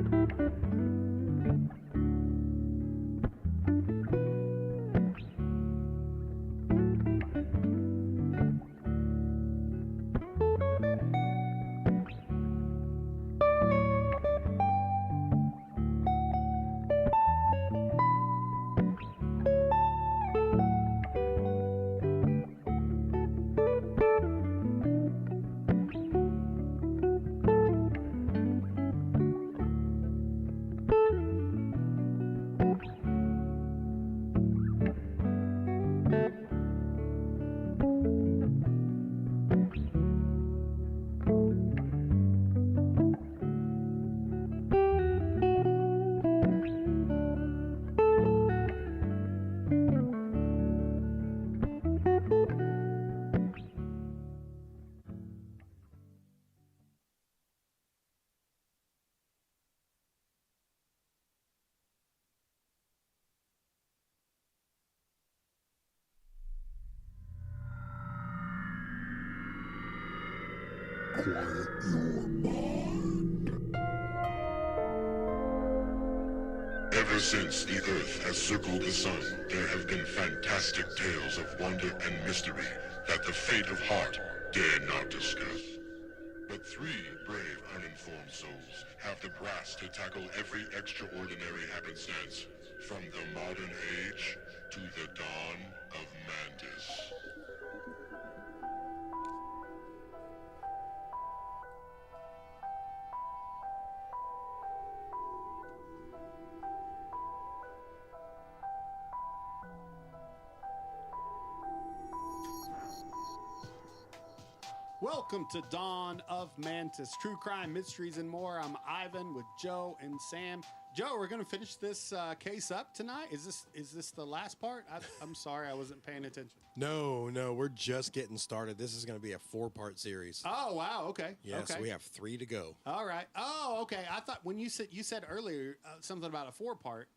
Quiet your mind. Ever since the Earth has circled the Sun, there have been fantastic tales of wonder and mystery that the fate of heart dare not discuss. But three brave, uninformed souls have the brass to tackle every extraordinary happenstance, from the modern age to the dawn of Mantis. Welcome to Dawn of Mantis, true crime, mysteries, and more. I'm Ivan with Joe and Sam. Joe, we're going to finish this case up tonight. Is this the last part? I'm sorry, I wasn't paying attention. No, we're just getting started. This is going to be a 4-part series. Oh, wow, okay. Yes, okay. We have 3 to go. All right. Oh, okay. I thought when you said earlier something about a 4-part.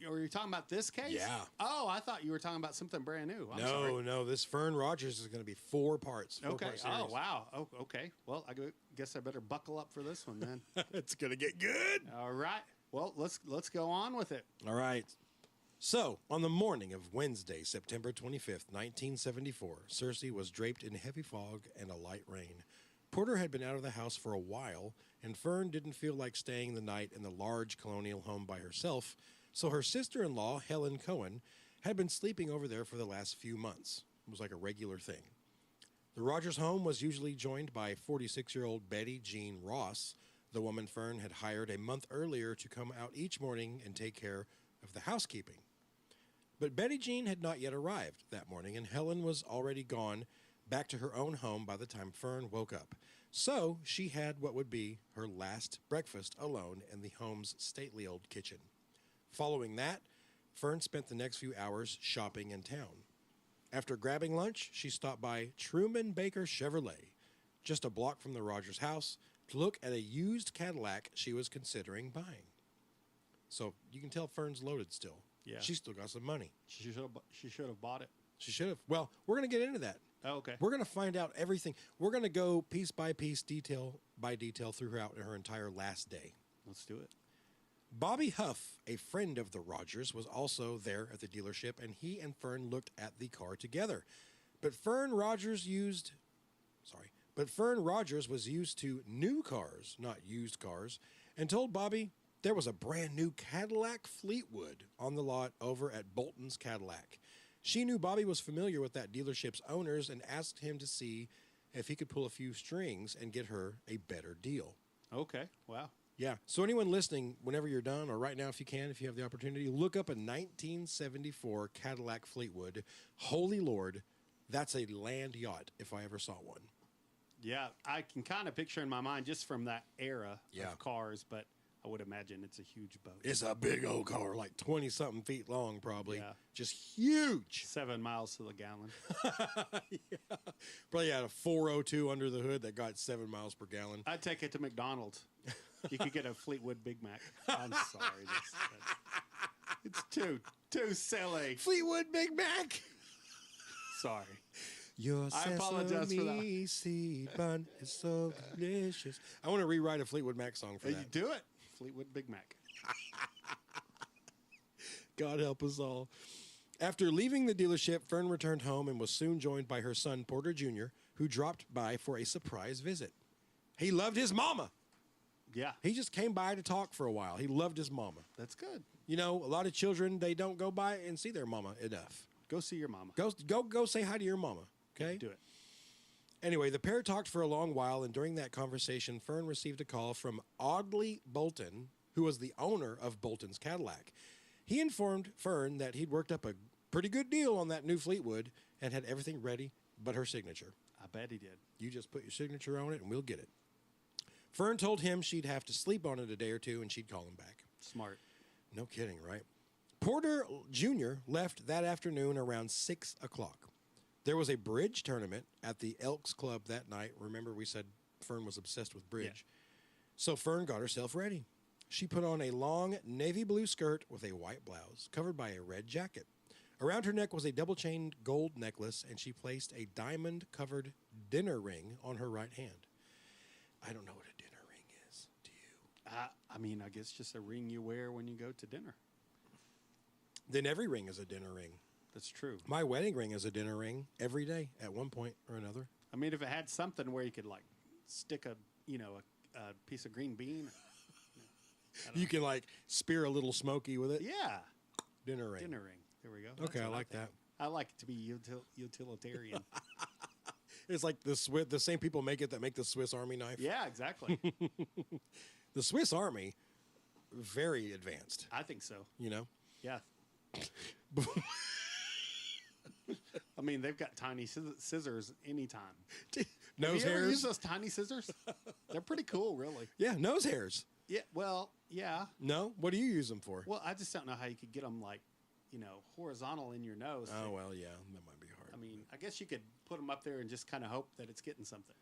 Were you talking about this case? Yeah. Oh, I thought you were talking about something brand new. I'm no, sorry. no. This Fern Rogers is going to be 4 parts. Okay. Part series. Oh, wow. Oh, okay. Well, I guess I better buckle up for this one then. It's going to get good. All right. Well, let's go on with it. All right. So, on the morning of Wednesday, September 25th, 1974, Cersei was draped in heavy fog and a light rain. Porter had been out of the house for a while, and Fern didn't feel like staying the night in the large colonial home by herself, so her sister-in-law, Helen Cohen, had been sleeping over there for the last few months. It was like a regular thing. The Rogers home was usually joined by 46-year-old Betty Jean Ross, the woman Fern had hired a month earlier to come out each morning and take care of the housekeeping. But Betty Jean had not yet arrived that morning, and Helen was already gone back to her own home by the time Fern woke up. So she had what would be her last breakfast alone in the home's stately old kitchen. Following that, Fern spent the next few hours shopping in town. After grabbing lunch, she stopped by Truman Baker Chevrolet, just a block from the Rogers house, to look at a used Cadillac she was considering buying. So you can tell Fern's loaded still. Yeah. She's still got some money. She should have bought it. She should have. Well, we're going to get into that. Oh, okay. We're going to find out everything. We're going to go piece by piece, detail by detail throughout her entire last day. Let's do it. Bobby Huff, a friend of the Rogers, was also there at the dealership, and he and Fern looked at the car together. But Fern Rogers was used to new cars, not used cars, and told Bobby there was a brand new Cadillac Fleetwood on the lot over at Bolton's Cadillac. She knew Bobby was familiar with that dealership's owners and asked him to see if he could pull a few strings and get her a better deal. Okay. Wow. Yeah. So anyone listening, whenever you're done, or right now if you can, if you have the opportunity, look up a 1974 Cadillac Fleetwood. Holy Lord, that's a land yacht if I ever saw one. Yeah, I can kind of picture in my mind just from that era Yeah. of cars, but I would imagine it's a huge boat. It's a big old car, like 20-something feet long probably. Yeah. Just huge. 7 miles to the gallon. Yeah. Probably had a 402 under the hood that got 7 miles per gallon. I'd take it to McDonald's. You could get a Fleetwood Big Mac. I'm sorry. It's too silly. Fleetwood Big Mac. Sorry. Your I apologize for that. sesame seed bun is so delicious. I want to rewrite a Fleetwood Mac song for You that. do it. Fleetwood Big Mac. God help us all. After leaving the dealership, Fern returned home and was soon joined by her son, Porter Jr., who dropped by for a surprise visit. He loved his mama. Yeah, He just came by to talk for a while. He loved his mama. that's good. You know, a lot of children, they don't go by and see their mama enough. Go see your mama. Go say hi to your mama, okay? Do it. Anyway, the pair talked for a long while, and during that conversation, Fern received a call from Audley Bolton, who was the owner of Bolton's Cadillac. He informed Fern that he'd worked up a pretty good deal on that new Fleetwood and had everything ready but her signature. I bet he did. You just put your signature on it and we'll get it. Fern told him she'd have to sleep on it a day or two and she'd call him back. Smart. No kidding, right? Porter Jr. left that afternoon around 6 o'clock. There was a bridge tournament at the Elks Club that night. Remember, we said Fern was obsessed with bridge. Yeah. So Fern got herself ready. She put on a long navy blue skirt with a white blouse covered by a red jacket. Around her neck was a double-chained gold necklace, and she placed a diamond-covered dinner ring on her right hand. I don't know what a dinner ring is. Do you? I mean, I guess just a ring you wear when you go to dinner. Then every ring is a dinner ring. That's true. My wedding ring is a dinner ring every day at one point or another. I mean, if it had something where you could like stick a piece of green bean. You can like spear a little smoky with it. Yeah. Dinner ring. Dinner ring. There we go. Okay, That's I what like think. that. I like it to be utilitarian. It's like the same people make it that make the Swiss Army knife. Yeah, exactly. The Swiss Army, very advanced. I think so. You know. Yeah. I mean, they've got tiny scissors anytime. Nose Have you ever hairs. used those tiny scissors? They're pretty cool, really. Yeah, nose hairs. Yeah. Well, yeah. No, what do you use them for? Well, I just don't know how you could get them like, horizontal in your nose. Oh well, yeah, that might be hard. I mean, I guess you could put them up there and just kind of hope that it's getting something.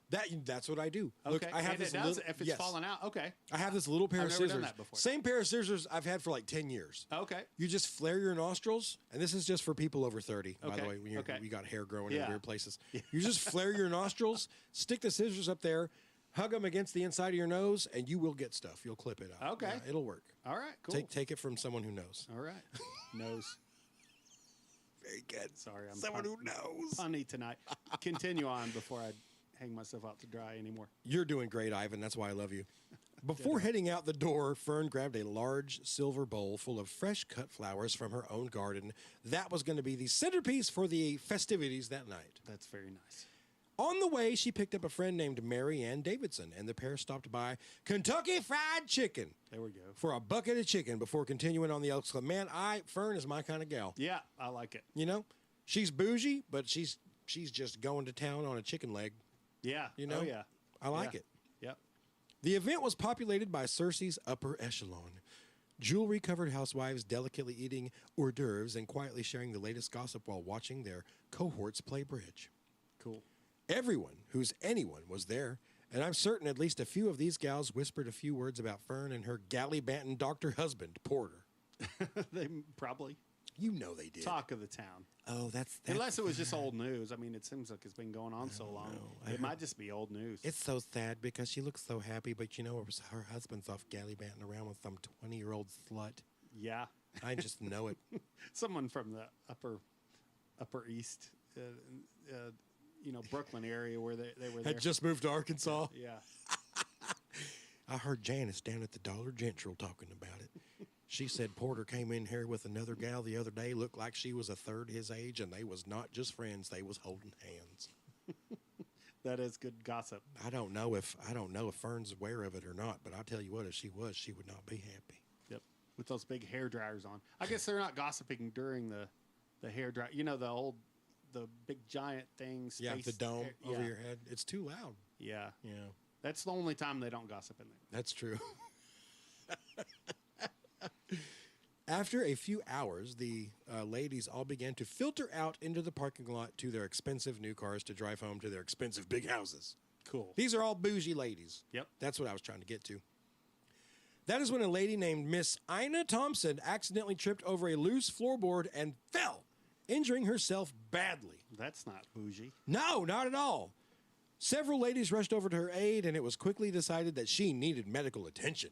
That's what I do. Okay. Look, I have and this it does little, if it's yes. falling out. Okay. I have this little pair I've of never done scissors. that before. Same pair of scissors I've had for like 10 years. Okay. You just flare your nostrils, and this is just for people over 30, by the Okay, way, when you got hair growing in Yeah. weird places. You just flare your nostrils, stick the scissors up there, hug them against the inside of your nose, and you will get stuff. You'll clip it out. Okay. Yeah, it'll work. All right. Cool. Take it from someone who knows. All right. Nose. Very good. Sorry, I'm Someone who knows. punny tonight. Continue on before I hang myself out to dry anymore. You're doing great, Ivan. That's why I love you. Before heading out the door, Fern grabbed a large silver bowl full of fresh cut flowers from her own garden. That was going to be the centerpiece for the festivities that night. That's very nice. On the way, she picked up a friend named Mary Ann Davidson, and the pair stopped by Kentucky Fried Chicken There we go. for a bucket of chicken before continuing on the Elks Club. Man, Fern is my kind of gal. Yeah, I like it. You know, she's bougie, but she's just going to town on a chicken leg. Yeah. You know? Oh, yeah. I like Yeah. it. Yep. The event was populated by Cersei's upper echelon. Jewelry-covered housewives delicately eating hors d'oeuvres and quietly sharing the latest gossip while watching their cohorts play bridge. Cool. Everyone who's anyone was there, and I'm certain at least a few of these gals whispered a few words about Fern and her gallivanting doctor husband, Porter. They probably You know they did. talk of the town. Oh, that's Unless it was just old news. I mean, it seems like it's been going on so long. know. It might just be old news. It's so sad because she looks so happy, but you know her husband's off gallivanting around with some 20-year-old slut. Yeah. I just know it. Someone from the upper east, Brooklyn area where they were there. Had just moved to Arkansas. Yeah. I heard Janice down at the Dollar General talking about it. She said Porter came in here with another gal the other day, looked like she was a third his age, and they was not just friends, they was holding hands. That is good gossip. I don't know if Fern's aware of it or not, but I'll tell you what, if she was, she would not be happy. Yep. With those big hair dryers on. I guess they're not gossiping during the hair dryer. You know, the big giant things. Yeah, the dome over your head. It's too loud. Yeah. Yeah, That's the only time they don't gossip in there. that's true. After a few hours, the ladies all began to filter out into the parking lot to their expensive new cars to drive home to their expensive big houses. Cool. These are all bougie ladies. Yep. That's what I was trying to get to. That is when a lady named Miss Ina Thompson accidentally tripped over a loose floorboard and fell, injuring herself badly. That's not bougie. No, not at all. Several ladies rushed over to her aid, and it was quickly decided that she needed medical attention.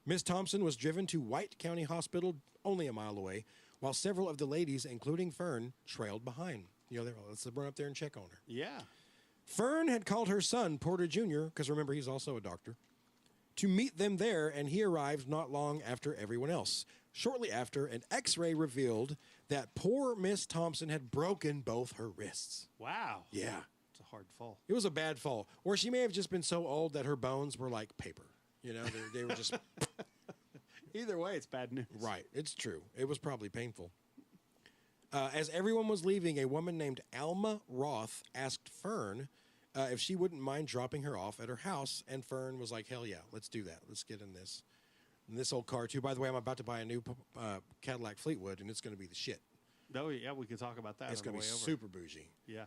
Miss Thompson was driven to White County Hospital, only a mile away, while several of the ladies, including Fern, trailed behind. You know, let's run up there and check on her. Yeah. Fern had called her son, Porter Jr., because remember, he's also a doctor, to meet them there, and he arrived not long after everyone else. Shortly after, an x-ray revealed that poor Miss Thompson had broken both her wrists. Wow. Yeah. It's a hard fall. It was a bad fall. Or she may have just been so old that her bones were like paper. You know, they were just... Either way, it's bad news. Right. It's true. It was probably painful. As everyone was leaving, a woman named Alma Roth asked Fern if she wouldn't mind dropping her off at her house, and Fern was like, hell yeah, let's do that. Let's get in this. And this old car, too. By the way, I'm about to buy a new Cadillac Fleetwood, and it's going to be the shit. Oh, yeah, we could talk about that. It's going to be super bougie. Yeah.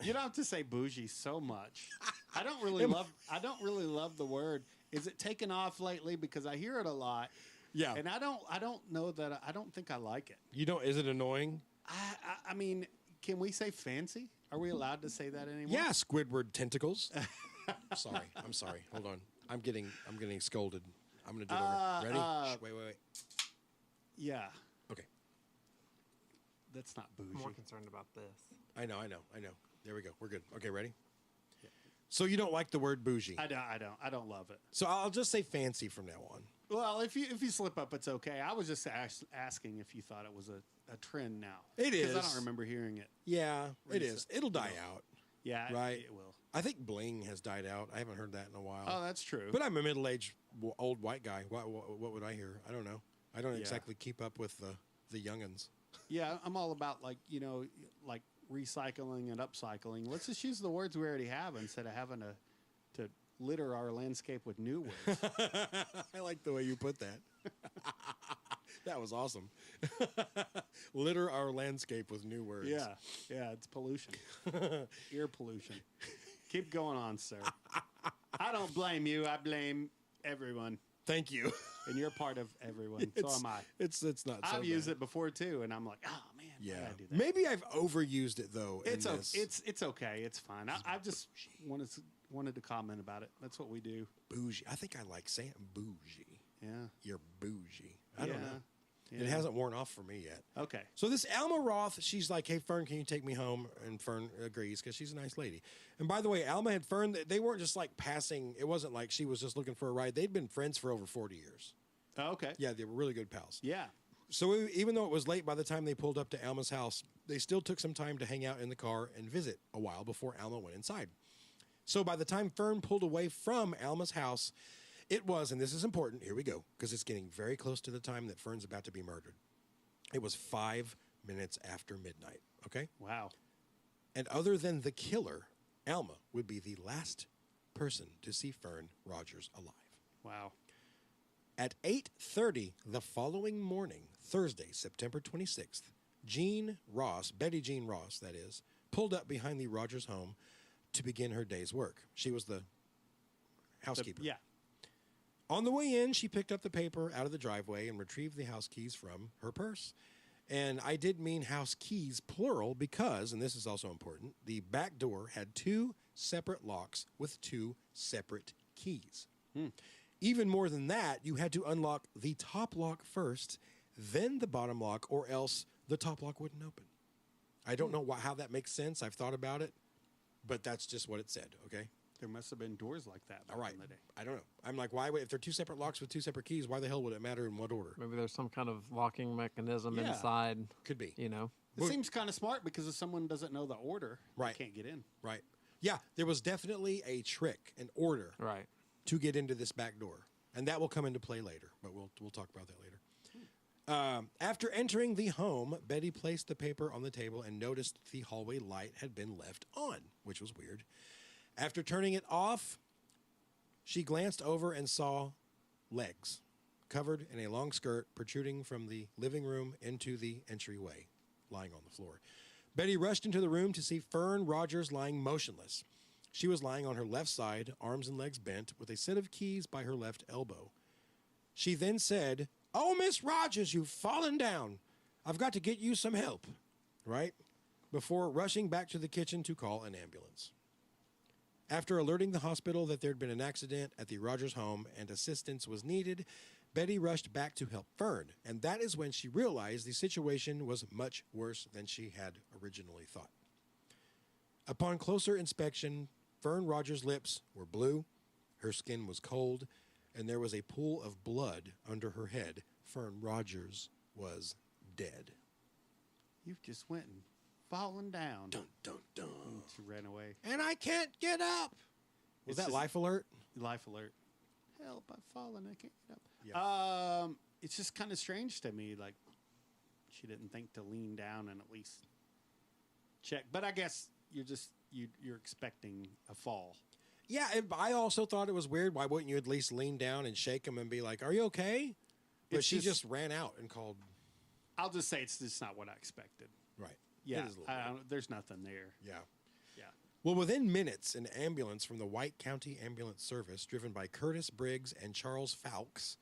You don't have to say bougie so much. I don't really love the word. Is it taken off lately? Because I hear it a lot. Yeah. And I don't know that I don't think I like it. You don't? Is it annoying? I mean, can we say fancy? Are we allowed to say that anymore? Yeah, Squidward tentacles. I'm sorry. Hold on. I'm getting scolded. I'm going to do it over. Ready? Wait. Yeah. Okay. That's not bougie. I'm more concerned about this. I know. There we go. We're good. Okay, ready? Yeah. So you don't like the word bougie? I don't love it. So I'll just say fancy from now on. Well, if you slip up, it's okay. I was just asking if you thought it was a trend now. It is. Because I don't remember hearing it. Yeah, it is. It'll die out. Yeah, right. It will. I think bling has died out. I haven't heard that in a while. Oh, that's true. But I'm a middle-aged old white guy. What would I hear? I don't know. I don't exactly keep up with the youngins. Yeah, I'm all about like recycling and upcycling. Let's just use the words we already have instead of having to litter our landscape with new words. I like the way you put that. That was awesome. Litter our landscape with new words. Yeah, it's pollution. Ear pollution. Keep going on, sir. I don't blame you. I blame everyone. Thank you. And you're part of everyone. So am I. It's not. I've used it before too, and I'm like, oh man, why did I do that? Maybe I've overused it though. It's okay. It's fine. I just wanted to comment about it. That's what we do. Bougie. I think I like saying bougie. Yeah. You're bougie. I don't know. Yeah. It hasn't worn off for me yet. Okay. So this Alma Roth, she's like, hey, Fern, can you take me home? And Fern agrees because she's a nice lady. And by the way, Alma and Fern, they weren't just like passing. It wasn't like she was just looking for a ride. They'd been friends for over 40 years. Oh, okay. Yeah, they were really good pals. Yeah. So even though it was late by the time they pulled up to Alma's house, they still took some time to hang out in the car and visit a while before Alma went inside. So by the time Fern pulled away from Alma's house, it was, and this is important, here we go, because it's getting very close to the time that Fern's about to be murdered. It was 5 minutes after midnight, okay? Wow. And other than the killer, Alma would be the last person to see Fern Rogers alive. Wow. At 8:30 the following morning, Thursday, September 26th, Betty Jean Ross, that is, pulled up behind the Rogers home to begin her day's work. She was the housekeeper. Yeah. On the way in, she picked up the paper out of the driveway and retrieved the house keys from her purse. And I did mean house keys, plural, because, and this is also important, the back door had 2 separate locks with 2 separate keys. Even more than that, you had to unlock the top lock first, then the bottom lock, or else the top lock wouldn't open. I don't know how that makes sense. I've thought about it, but that's just what it said, okay? There must have been doors like that back in the day. I don't know. I'm like, why would, if they're 2 separate locks with 2 separate keys, why the hell would it matter in what order? Maybe there's some kind of locking mechanism inside. Could be. You know? It seems kind of smart because if someone doesn't know the order, right, they can't get in. Right. Yeah, there was definitely a trick, an order, right, to get into this back door. And that will come into play later, but we'll talk about that later. After entering the home, Betty placed the paper on the table and noticed the hallway light had been left on, which was weird. After turning it off, she glanced over and saw legs covered in a long skirt protruding from the living room into the entryway, lying on the floor. Betty rushed into the room to see Fern Rogers lying motionless. She was lying on her left side, arms and legs bent, with a set of keys by her left elbow. She then said, "Oh, Miss Rogers, you've fallen down. I've got to get you some help," right? Before rushing back to the kitchen to call an ambulance. After alerting the hospital that there had been an accident at the Rogers home and assistance was needed, Betty rushed back to help Fern, and that is when she realized the situation was much worse than she had originally thought. Upon closer inspection, Fern Rogers' lips were blue, her skin was cold, and there was a pool of blood under her head. Fern Rogers was dead. You've just went and fallen down. Dun, dun, dun. And she ran away. And I can't get up. Was It's that just- life alert? Life alert. Help, I've fallen. I can't get up. Yeah. It's just kind of strange to me. Like, she didn't think to lean down and at least check. But I guess you're expecting a fall. Yeah, and I also thought it was weird. Why wouldn't you at least lean down and shake him and be like, "Are you okay?" But It's she just- just ran out and called. I'll just say it's just not what I expected. Right. Yeah, It is a little weird. there's nothing there. Yeah. Yeah. Well, within minutes, an ambulance from the White County Ambulance Service, driven by Curtis Briggs and Charles Fowkes,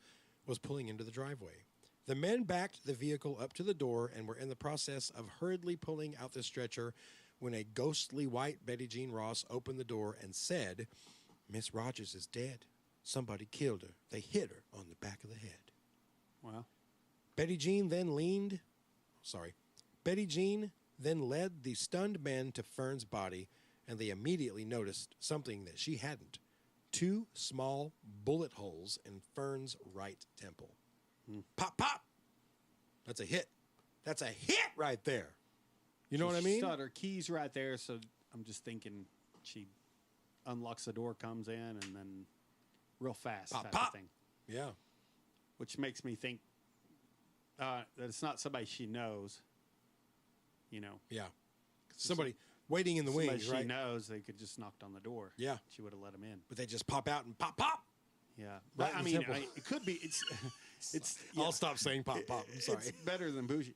was pulling into the driveway. The men backed the vehicle up to the door and were in the process of hurriedly pulling out the stretcher when a ghostly white Betty Jean Ross opened the door and said, "Miss Rogers is dead. Somebody killed her. They hit her on the back of the head." Well, Betty Jean then led the stunned men to Fern's body, and they immediately noticed something that she hadn't. 2 small bullet holes in Fern's right temple. Pop, pop! That's a hit. That's a hit right there. You know what I mean? She still had her keys right there, so I'm just thinking she unlocks the door, comes in, and then real fast Pop, type pop. of thing. Yeah. Which makes me think that it's not somebody she knows. You know, Yeah. Somebody waiting in the somebody wings, she right? knows, they could just knocked on the door. Yeah. She would have let him in. But they just pop out and pop, pop! Yeah, Right but in I the mean, temple. it could be. It's. I'll stop saying pop, pop. I'm sorry. It's better than bougie.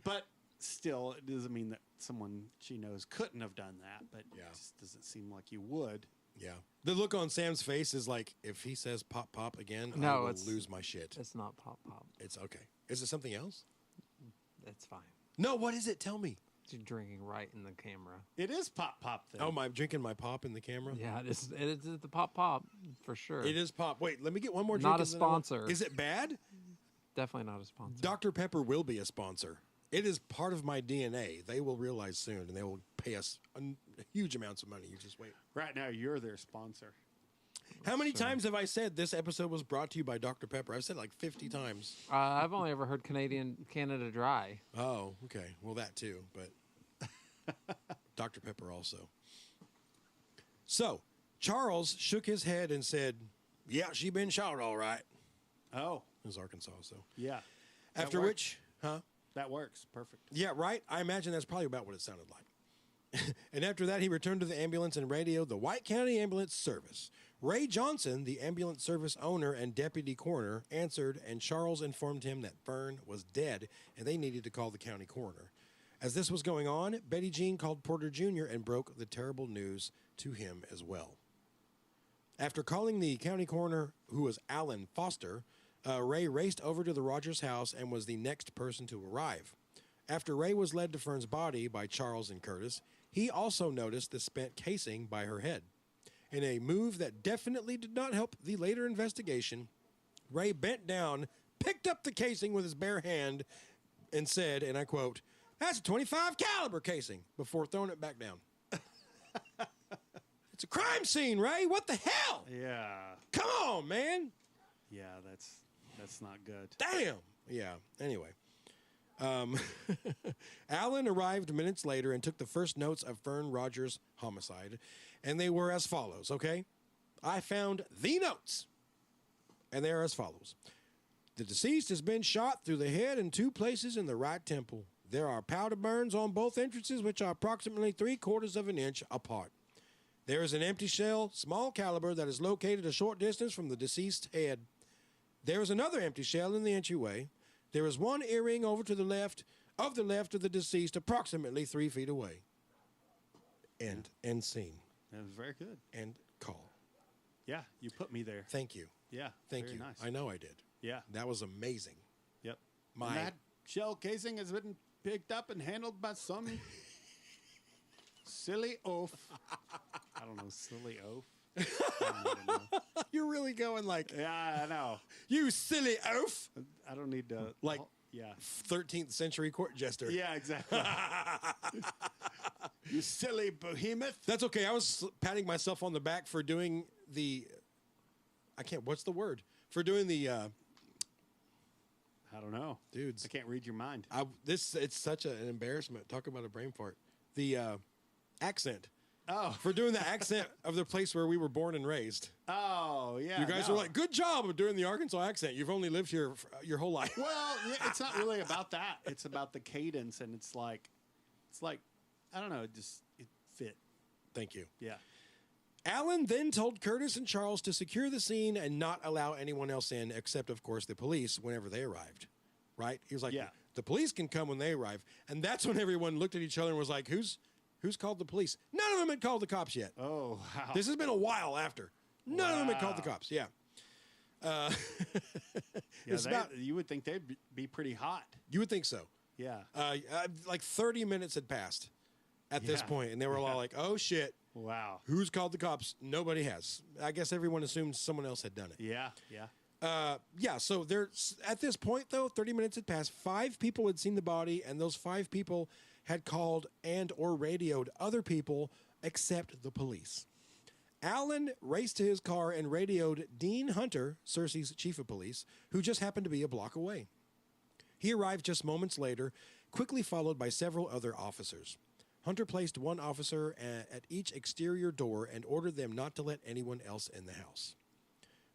But still, it doesn't mean that someone she knows couldn't have done that. But Yeah. it just doesn't seem like you would. Yeah. The look on Sam's face is like, if he says pop, pop again, I No, will it's- lose my shit. It's not pop pop. It's okay. Is it something else? It's fine. No, what is it? Tell me. You're drinking right in the camera. It is pop pop thing. Oh, am I drinking my pop in the camera? Yeah, it is the pop pop for sure. It is pop. Wait, let me get one more drink. Not a and then I will- sponsor. Is it bad? Definitely not a sponsor. Dr. Pepper will be a sponsor. It is part of my DNA. They will realize soon, and they will pay us huge amounts of money. You just wait. Right now, you're their sponsor. How many times have I said this episode was brought to you by Dr. Pepper? I've said it like 50 times. I've only ever heard Canada Dry. Oh, okay. Well, that too, but Dr. Pepper also. So, Charles shook his head and said, "Yeah, she been shot all right." Oh, It was Arkansas, so. yeah. After works. which, huh? That works. Perfect. Yeah, right? I imagine that's probably about what it sounded like. And after that, he returned to the ambulance and radioed the White County Ambulance Service. Ray Johnson, the ambulance service owner and deputy coroner, answered, and Charles informed him that Fern was dead and they needed to call the county coroner. As this was going on, Betty Jean called Porter Jr. and broke the terrible news to him as well. After calling the county coroner, who was Alan Foster, Ray raced over to the Rogers house and was the next person to arrive. After Ray was led to Fern's body by Charles and Curtis, he also noticed the spent casing by her head. In a move that definitely did not help the later investigation, Ray bent down, picked up the casing with his bare hand, and said, and I quote, "That's a .25 caliber casing," before throwing it back down. It's a crime scene, Ray. What the hell? Yeah. Come on, man. Yeah, that's not good. Damn. Yeah. Anyway. Alan arrived minutes later and took the first notes of Fern Rogers' homicide, and they were as follows, okay? I found the notes, and they are as follows. The deceased has been shot through the head in 2 places in the right temple. There are powder burns on both entrances, which are approximately 3/4 of an inch apart. There is an empty shell, small caliber, that is located a short distance from the deceased's head. There is another empty shell in the entryway. There is one earring over to the left of the deceased, approximately 3 feet away. End scene. That was very good. End call. Yeah, you put me there. Thank you. Yeah, Thank very you. Nice. I know I did. Yeah. That was amazing. Yep. My- And that shell casing has been picked up and handled by some Silly oaf. I don't know, silly oaf. I don't even know. You're really going like, Yeah, I know. you silly oaf. I don't need to. Like- yeah. 13th century court jester. Yeah, exactly. You silly behemoth. That's okay. I was patting myself on the back for doing what's the word? For doing the, I don't know. dudes. I can't read your mind. It's such an embarrassment. Talk about a brain fart. The accent. Oh. For doing the accent of the place where we were born and raised. Oh, yeah. You guys no. were like, good job of doing the Arkansas accent. You've only lived here your whole life. Well, yeah, it's not really about that. It's about the cadence, and it's like, I don't know. It fit. Thank you. Yeah. Alan then told Curtis and Charles to secure the scene and not allow anyone else in, except, of course, the police whenever they arrived. Right? He was like, Yeah. the police can come when they arrive. And that's when everyone looked at each other and was like, who's called the police? None of them had called the cops yet. Oh, wow. This has been a while after. None of them had called the Wow. cops. Yeah. Yeah, It's about, you would think they'd be pretty hot. you would think so. Yeah. Like 30 minutes had passed at this Yeah. point, and they were all like, oh, shit. Wow. Who's called the cops? Nobody has. I guess everyone assumed someone else had done it. Yeah. Yeah. Yeah, so there's at this point, though, 30 minutes had passed. 5 people had seen the body, and those 5 people had called and or radioed other people except the police. Alan raced to his car and radioed Dean Hunter, Cersei's chief of police, who just happened to be a block away. He arrived just moments later, quickly followed by several other officers. Hunter placed one officer at each exterior door and ordered them not to let anyone else in the house.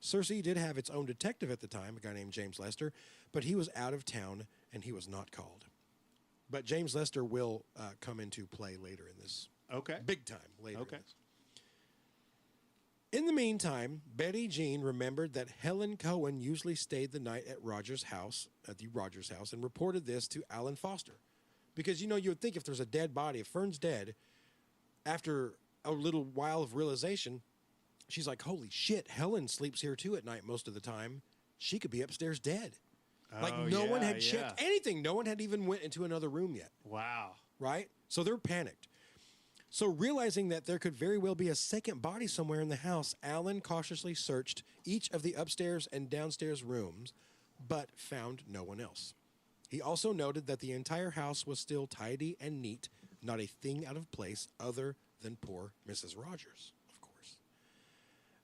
Cersei did have its own detective at the time, a guy named James Lester, but he was out of town and he was not called. But James Lester will come into play later in this. Okay. Big time later. Okay. In this. In the meantime, Betty Jean remembered that Helen Cohen usually stayed the night at the Rogers house, and reported this to Alan Foster. Because, you would think if there's a dead body, if Fern's dead, after a little while of realization, she's like, holy shit, Helen sleeps here too at night most of the time. She could be upstairs dead. Like, Oh, no one yeah, had checked anything. No one had even went into another room yet, Wow. right? So they're panicked. So realizing that there could very well be a second body somewhere in the house, Alan cautiously searched each of the upstairs and downstairs rooms, but found no one else. He also noted that the entire house was still tidy and neat, not a thing out of place other than poor Mrs. Rogers, of course.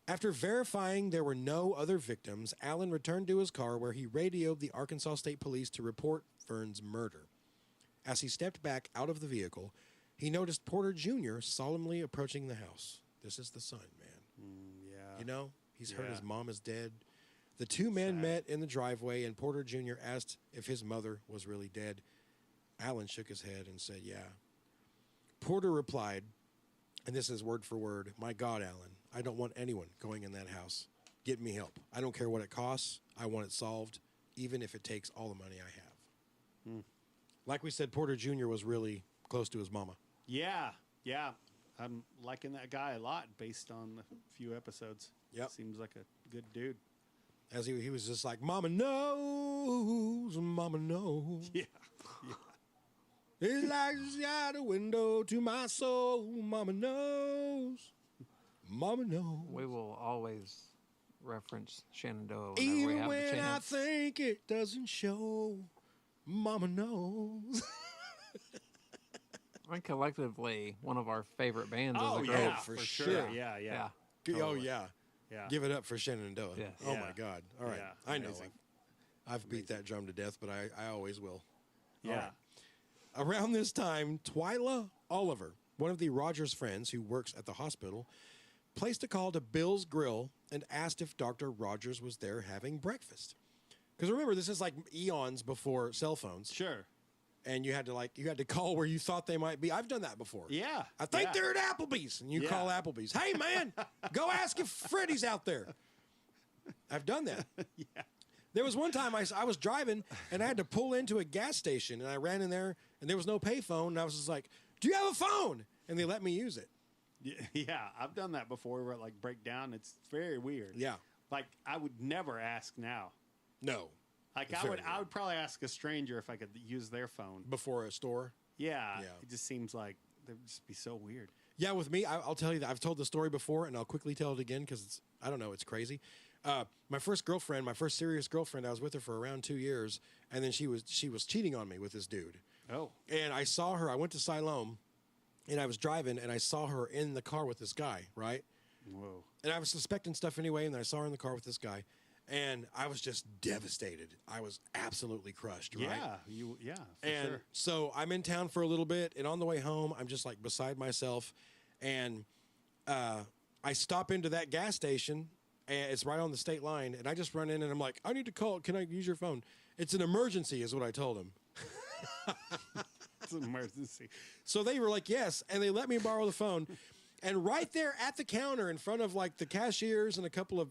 After verifying there were no other victims, Alan returned to his car where he radioed the Arkansas State Police to report Fern's murder. As he stepped back out of the vehicle, he noticed Porter Jr. solemnly approaching the house. This is the son, man. Yeah. He's heard Yeah. his mom is dead. The two men Sad. met in the driveway, and Porter Jr. asked if his mother was really dead. Alan shook his head and said, yeah. Porter replied, and this is word for word, my God, Alan, I don't want anyone going in that house. Get me help. I don't care what it costs. I want it solved, even if it takes all the money I have. Like we said, Porter Jr. was really close to his mama. Yeah. Yeah. I'm liking that guy a lot based on a few episodes. Yep. Seems like a good dude. As he was just like, Mama knows, Mama knows. Yeah. It's like she's got a window to my soul. Mama knows. Mama knows. We will always reference Shenandoah whenever we Even have the when I chance. think it doesn't show, Mama knows. I think collectively, one of our favorite bands Oh, as a yeah. group. for For sure. sure. Yeah. Yeah. Yeah. Oh, Totally. yeah. Yeah. Give it up for Shenandoah. Yes. Oh, Yeah. my God. All right. Yeah, I know. amazing. I've beat that drum to death, but I always will. All Yeah. right. Around this time, Twyla Oliver, one of the Rogers friends who works at the hospital, placed a call to Bill's Grill and asked if Dr. Rogers was there having breakfast. Because remember, this is like eons before cell phones, Sure. and you had to call where you thought they might be. I've done that before. Yeah. I think yeah. they're at Applebee's, and you Yeah. call Applebee's. Hey, man, go ask if Freddy's out there. I've done that. Yeah. There was one time I was driving, and I had to pull into a gas station, and I ran in there, and there was no payphone, and I was just like, do you have a phone? And they let me use it. Yeah. I've done that before where it like break down. It's very weird. Yeah. Like I would never ask now. No. Like It's I very would probably ask a stranger if I could use their phone. Before a store. Yeah. Yeah. It just seems like They'd just be so weird. Yeah, with me, I'll tell you that I've told the story before, and I'll quickly tell it again because I don't know, it's crazy. My first girlfriend, my first serious girlfriend, I was with her for around 2 years, and then she was cheating on me with this dude. Oh. And I saw her. I went to Siloam, and I was driving, and I saw her in the car with this guy, right? Whoa. And I was suspecting stuff anyway, and then I saw her in the car with this guy, and I was just devastated. I was absolutely crushed, right? Yeah, for And sure. so I'm in town for a little bit, and on the way home, I'm just like beside myself, and I stop into that gas station, and it's right on the state line, and I just run in, and I'm like, I need to call. Can I use your phone? It's an emergency, is what I told him. It's an emergency. So they were like, yes, and they let me borrow the phone. And right there at the counter in front of like the cashiers and a couple of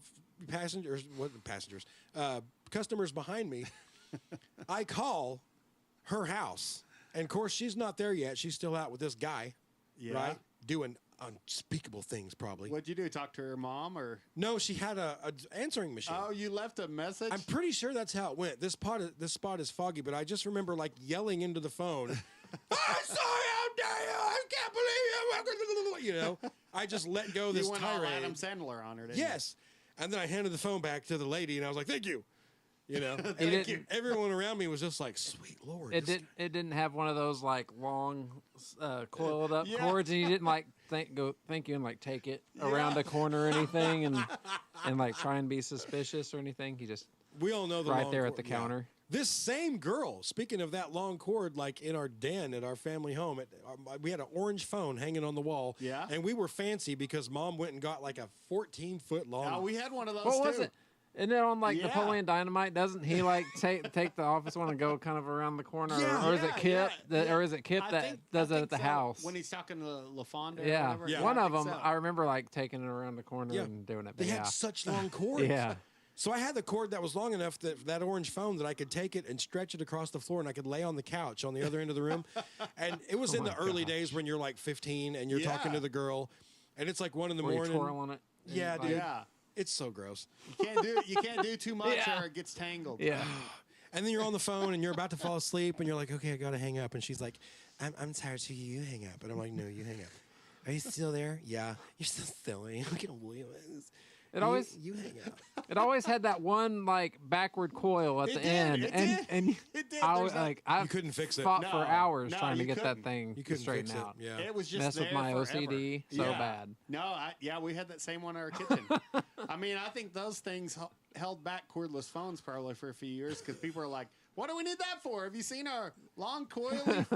customers behind me, I call her house. And of course, she's not there yet. She's still out with this guy, right? Doing unspeakable things, probably. What'd you do? Talk to her mom or? No, she had a answering machine. Oh, you left a message? I'm pretty sure that's how it went. This spot is foggy, but I just remember like yelling into the phone, I'm sorry, how dare you? I can't believe you. You know, I just let go of this you went all tirade. Adam Sandler on her, didn't Yes. And then I handed the phone back to the lady, and I was like, thank you. You know, Thank you. Everyone around me was just like, sweet Lord. It didn't have one of those like long coiled up cords, and you didn't like thank you and like take it around a corner or anything, and like try and be suspicious or anything. You just We all know the right long there cord, at the yeah. counter. This same girl, speaking of that long cord, like in our den at our family home, we had an orange phone hanging on the wall. Yeah. And we were fancy because Mom went and got like a 14-foot long. Oh, we had one of those What too. was it? Isn't it on like Yeah. Napoleon Dynamite? Doesn't he like take the office one and go kind of around the corner, Yeah. or is it Kip? Or is it Kip I that think- does I it think at the so. house? When he's talking to LaFonda or Yeah. whatever? One I of think them, so. I remember like taking it around the corner Yeah. and doing it. They But had yeah, such long cords. yeah. So I had the cord that was long enough that orange phone that I could take it and stretch it across the floor, and I could lay on the couch on the other end of the room. And it was in the early days when you're like 15 and you're talking to the girl, and it's like 1 in the Were you morning. twirling it? Yeah, And, dude. like, Yeah. It's so gross. You can't do too much Yeah. or it gets tangled. Yeah. And then you're on the phone and you're about to fall asleep, and you're like, okay, I gotta hang up. And she's like, I'm tired, so you hang up. And I'm like, no, you hang up. Are you still there? Yeah. You're so silly. I can't believe it. It always You hang up. it always had that one like backward coil at It the did, end, it and did. and It did. I There's was that- like I You couldn't fix it. fought No, for hours no, trying to you get couldn't. that thing You couldn't straightened fix it. out. Yeah. It was just Messed with there my forever. OCD so Yeah. bad. No, we had that same one in our kitchen. I mean, I think those things held back cordless phones probably for a few years because people are like, "What do we need that for? Have you seen our long coily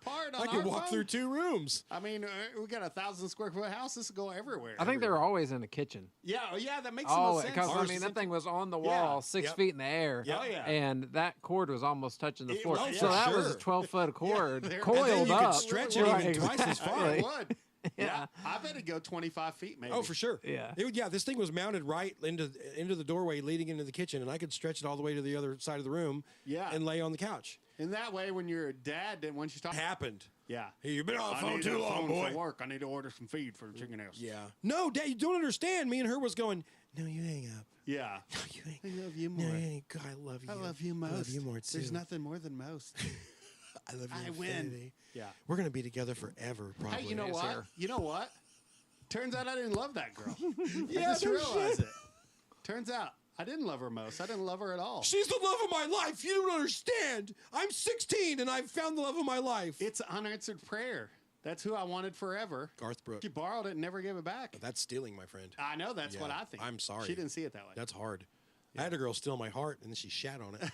part on I our could walk phone?" through 2 rooms. I mean, we got 1,000 square foot house. This will go everywhere. I think they were always in the kitchen. Yeah, that makes Oh, the most because sense. I mean that thing was on the wall, 6 Yep. feet in the air. Oh, yeah. And that cord was almost touching the It floor. was, so yeah, that was sure. a 12-foot cord there- coiled and then you could up. stretch it Right, even twice as exactly. far. It would. Yeah. I bet it'd go 25 feet maybe. Oh, for sure. Yeah. Yeah, this thing was mounted right into the doorway leading into the kitchen, and I could stretch it all the way to the other side of the room Yeah. and lay on the couch. And that way, when your dad didn't want you to talk, Happened. yeah. Hey, you've been on the I phone need too a long, phone boy. for work. I need to order some feed for the chicken house. Yeah. No, Dad, you don't understand. Me and her was going, no, you hang up. Yeah. No, you hang I love you No, more. you ain't. God, I love you. I love you most. I love you more, too. There's nothing more than most. I love you I infinity. win. Yeah. We're going to be together forever, probably. Hey, you know Yes, what? sir. You know what? Turns out I didn't love that girl. I Yeah, just no realized shit. it. Turns out I didn't love her most. I didn't love her at all. She's the love of my life. You don't understand. I'm 16, and I've found the love of my life. It's an unanswered prayer. That's who I wanted forever. Garth Brooks. She borrowed it and never gave it back. That's stealing, my friend. I know that's what Yeah, I think. I'm sorry. She didn't see it that way. That's hard. I had a girl steal my heart, and then she shat on it.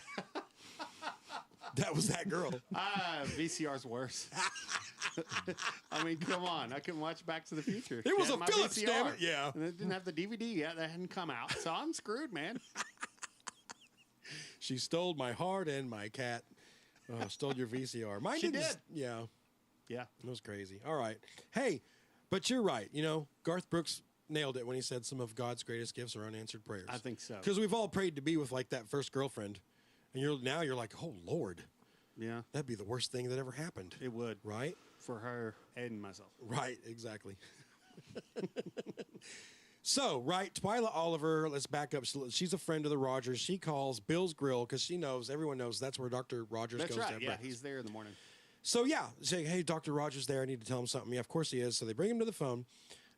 That was that girl. VCR's worse. I mean, come on. I couldn't watch Back to the Future. It was Had a my Philips, VCR, damn it. Yeah. And it didn't have the DVD yet. That hadn't come out. So I'm screwed, man. She stole my heart and my cat. Oh, stole your VCR. Mine She didn't. did. Yeah, Yeah. it was crazy. All right. Hey, but you're right. You know, Garth Brooks nailed it when he said some of God's greatest gifts are unanswered prayers. I think so. Because we've all prayed to be with like that first girlfriend, and you're like, oh Lord, Yeah. that'd be the worst thing that ever happened. It would. Right? For her and myself. Right, exactly. So, right, Twyla Oliver, let's back up. She's a friend of the Rogers. She calls Bill's Grill because she knows, everyone knows that's where Dr. Rogers That's goes to right. have Yeah. breakfast. He's there in the morning. So yeah, saying, "Hey, Dr. Rogers there. I need to tell him something." Yeah, of course he is. So they bring him to the phone,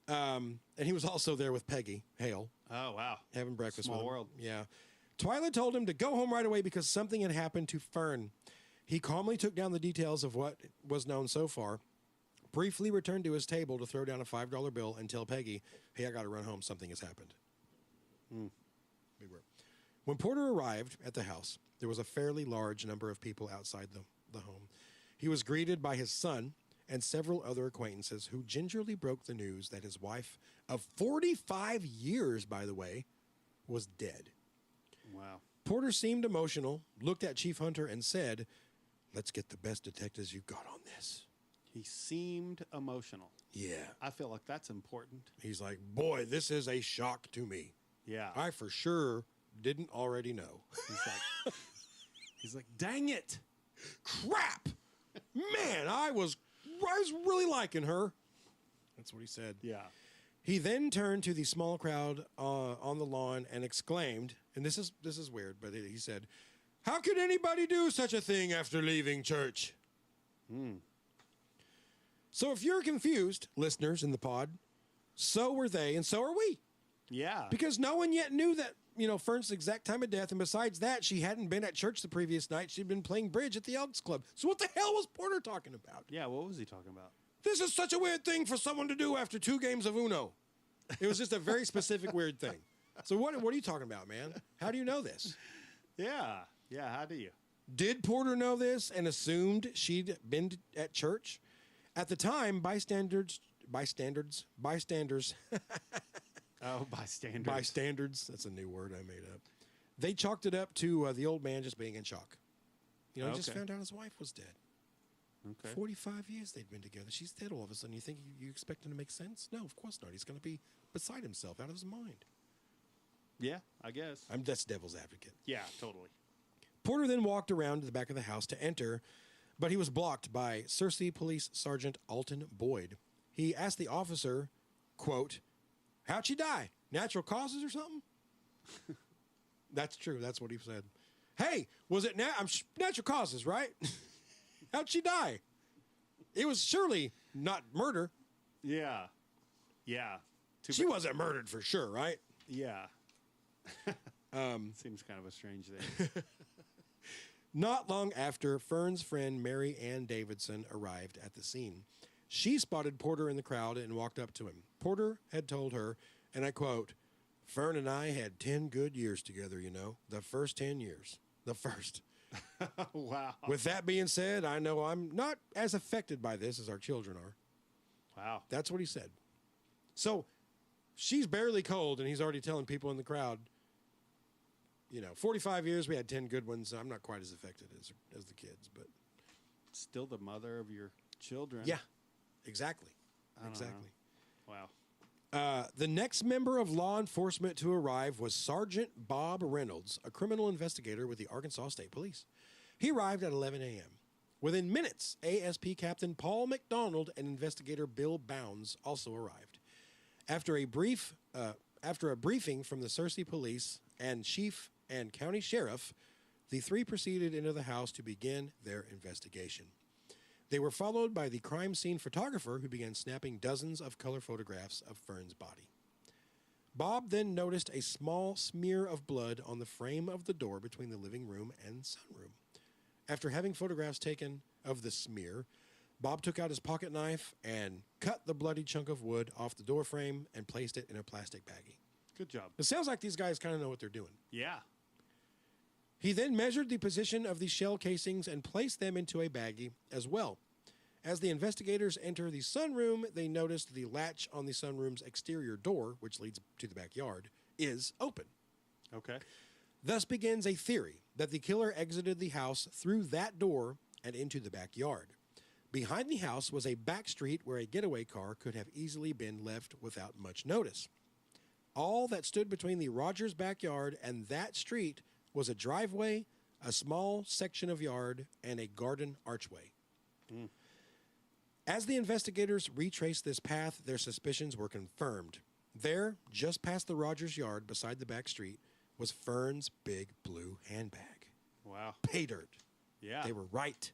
and he was also there with Peggy Hale, Oh, wow. having breakfast Small with him. world. Yeah. Twyla told him to go home right away because something had happened to Fern. He calmly took down the details of what was known so far, briefly returned to his table to throw down a $5 bill and tell Peggy, "Hey, I got to run home. Something has happened." Big word. When Porter arrived at the house, there was a fairly large number of people outside the home. He was greeted by his son and several other acquaintances who gingerly broke the news that his wife of 45 years, by the way, was dead. Wow. Porter seemed emotional, looked at Chief Hunter, and said, "Let's get the best detectives you got on this." He seemed emotional. Yeah. I feel like that's important. He's like, "Boy, this is a shock to me. Yeah. I for sure didn't already know." He's like, dang it. Crap! Man, I was really liking her. That's what he said. Yeah. He then turned to the small crowd on the lawn and exclaimed, and this is weird, but he said, "How could anybody do such a thing after leaving church?" So if you're confused, listeners in the pod, so were they, and so are we. Yeah. Because no one yet knew that, Fern's exact time of death, and besides that, she hadn't been at church the previous night. She'd been playing bridge at the Elks Club. So what the hell was Porter talking about? Yeah, what was he talking about? This is such a weird thing for someone to do after 2 games of Uno. It was just a very specific weird thing. So what are you talking about, man? How do you know this? Yeah. Yeah, how do you? Did Porter know this and assumed she'd been at church? At the time, bystanders, Oh, by standards. by standards, that's a new word I made up. They chalked it up to the old man just being in shock. He just Okay. found out his wife was dead. Okay. 45 years they'd been together. She's dead all of a sudden. You think you expect him to make sense? No, of course not. He's going to be beside himself, out of his mind. Yeah, I guess. That's devil's advocate. Yeah, totally. Porter then walked around to the back of the house to enter, but he was blocked by Searcy Police Sergeant Alton Boyd. He asked the officer, quote, "How'd she die? Natural causes or something?" That's true. That's what he said. "Hey, was it natural causes, right? How'd she die? It was surely not murder. Yeah. Yeah. She wasn't murdered for sure, right?" Yeah. Seems kind of a strange thing. Not long after, Fern's friend Mary Ann Davidson arrived at the scene. She spotted Porter in the crowd and walked up to him. Porter had told her, and I quote, "Fern and I had 10 good years together, the first 10 years. The first. Wow. With that being said, I know I'm not as affected by this as our children are." Wow. That's what he said. So she's barely cold, and he's already telling people in the crowd, 45 years, we had 10 good ones. I'm not quite as affected as the kids, but Still the mother of your children. yeah, exactly. I don't Exactly. Wow. The next member of law enforcement to arrive was Sergeant Bob Reynolds, a criminal investigator with the Arkansas State Police. He arrived at 11 a.m. Within minutes, ASP Captain Paul McDonald and investigator Bill Bounds also arrived. After a briefing from the Searcy Police and Chief and County Sheriff, the three proceeded into the house to begin their investigation. They were followed by the crime scene photographer who began snapping dozens of color photographs of Fern's body. Bob then noticed a small smear of blood on the frame of the door between the living room and sunroom. After having photographs taken of the smear, Bob took out his pocket knife and cut the bloody chunk of wood off the door frame and placed it in a plastic baggie. Good job. It sounds like these guys kind of know what they're doing. Yeah. He then measured the position of the shell casings and placed them into a baggie as well. As the investigators enter the sunroom, they noticed the latch on the sunroom's exterior door, which leads to the backyard, is open. Okay. Thus begins a theory that the killer exited the house through that door and into the backyard. Behind the house was a back street where a getaway car could have easily been left without much notice. All that stood between the Rogers backyard and that street was a driveway, a small section of yard, and a garden archway. As the investigators retraced this path, their suspicions were confirmed. There, just past the Rogers yard beside the back street, was Fern's big blue handbag. Wow. Pay dirt. Yeah. They were right.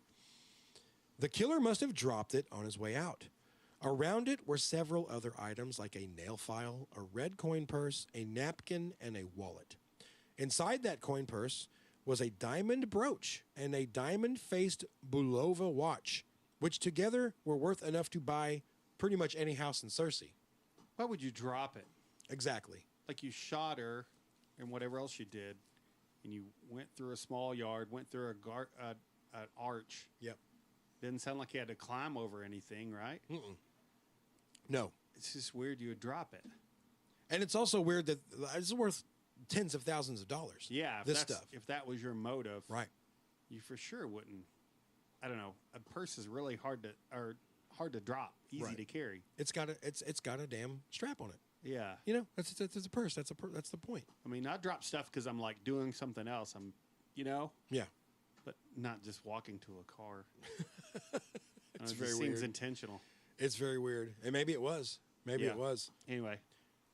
The killer must have dropped it on his way out. Around it were several other items like a nail file, a red coin purse, a napkin, and a wallet. Inside that coin purse was a diamond brooch and a diamond-faced Bulova watch, which together were worth enough to buy pretty much any house in Searcy. Why would you drop it? Exactly. Like you shot her and whatever else you did, and you went through a small yard, went through an arch. Yep. Didn't sound like you had to climb over anything, right? Mm-mm. No. It's just weird you would drop it. And it's also weird that it's worth tens of thousands of dollars. Yeah. This stuff. If that was your motive. Right. You for sure wouldn't. I don't know. A purse is really hard to drop, easy Right. to carry. It's got a damn strap on it. Yeah. You know, that's a purse. That's the point. I mean, I drop stuff because I'm like doing something else. Yeah. But not just walking to a car. It's It very seems weird. intentional. It's very weird. And maybe it was. Maybe Yeah. it was. Anyway,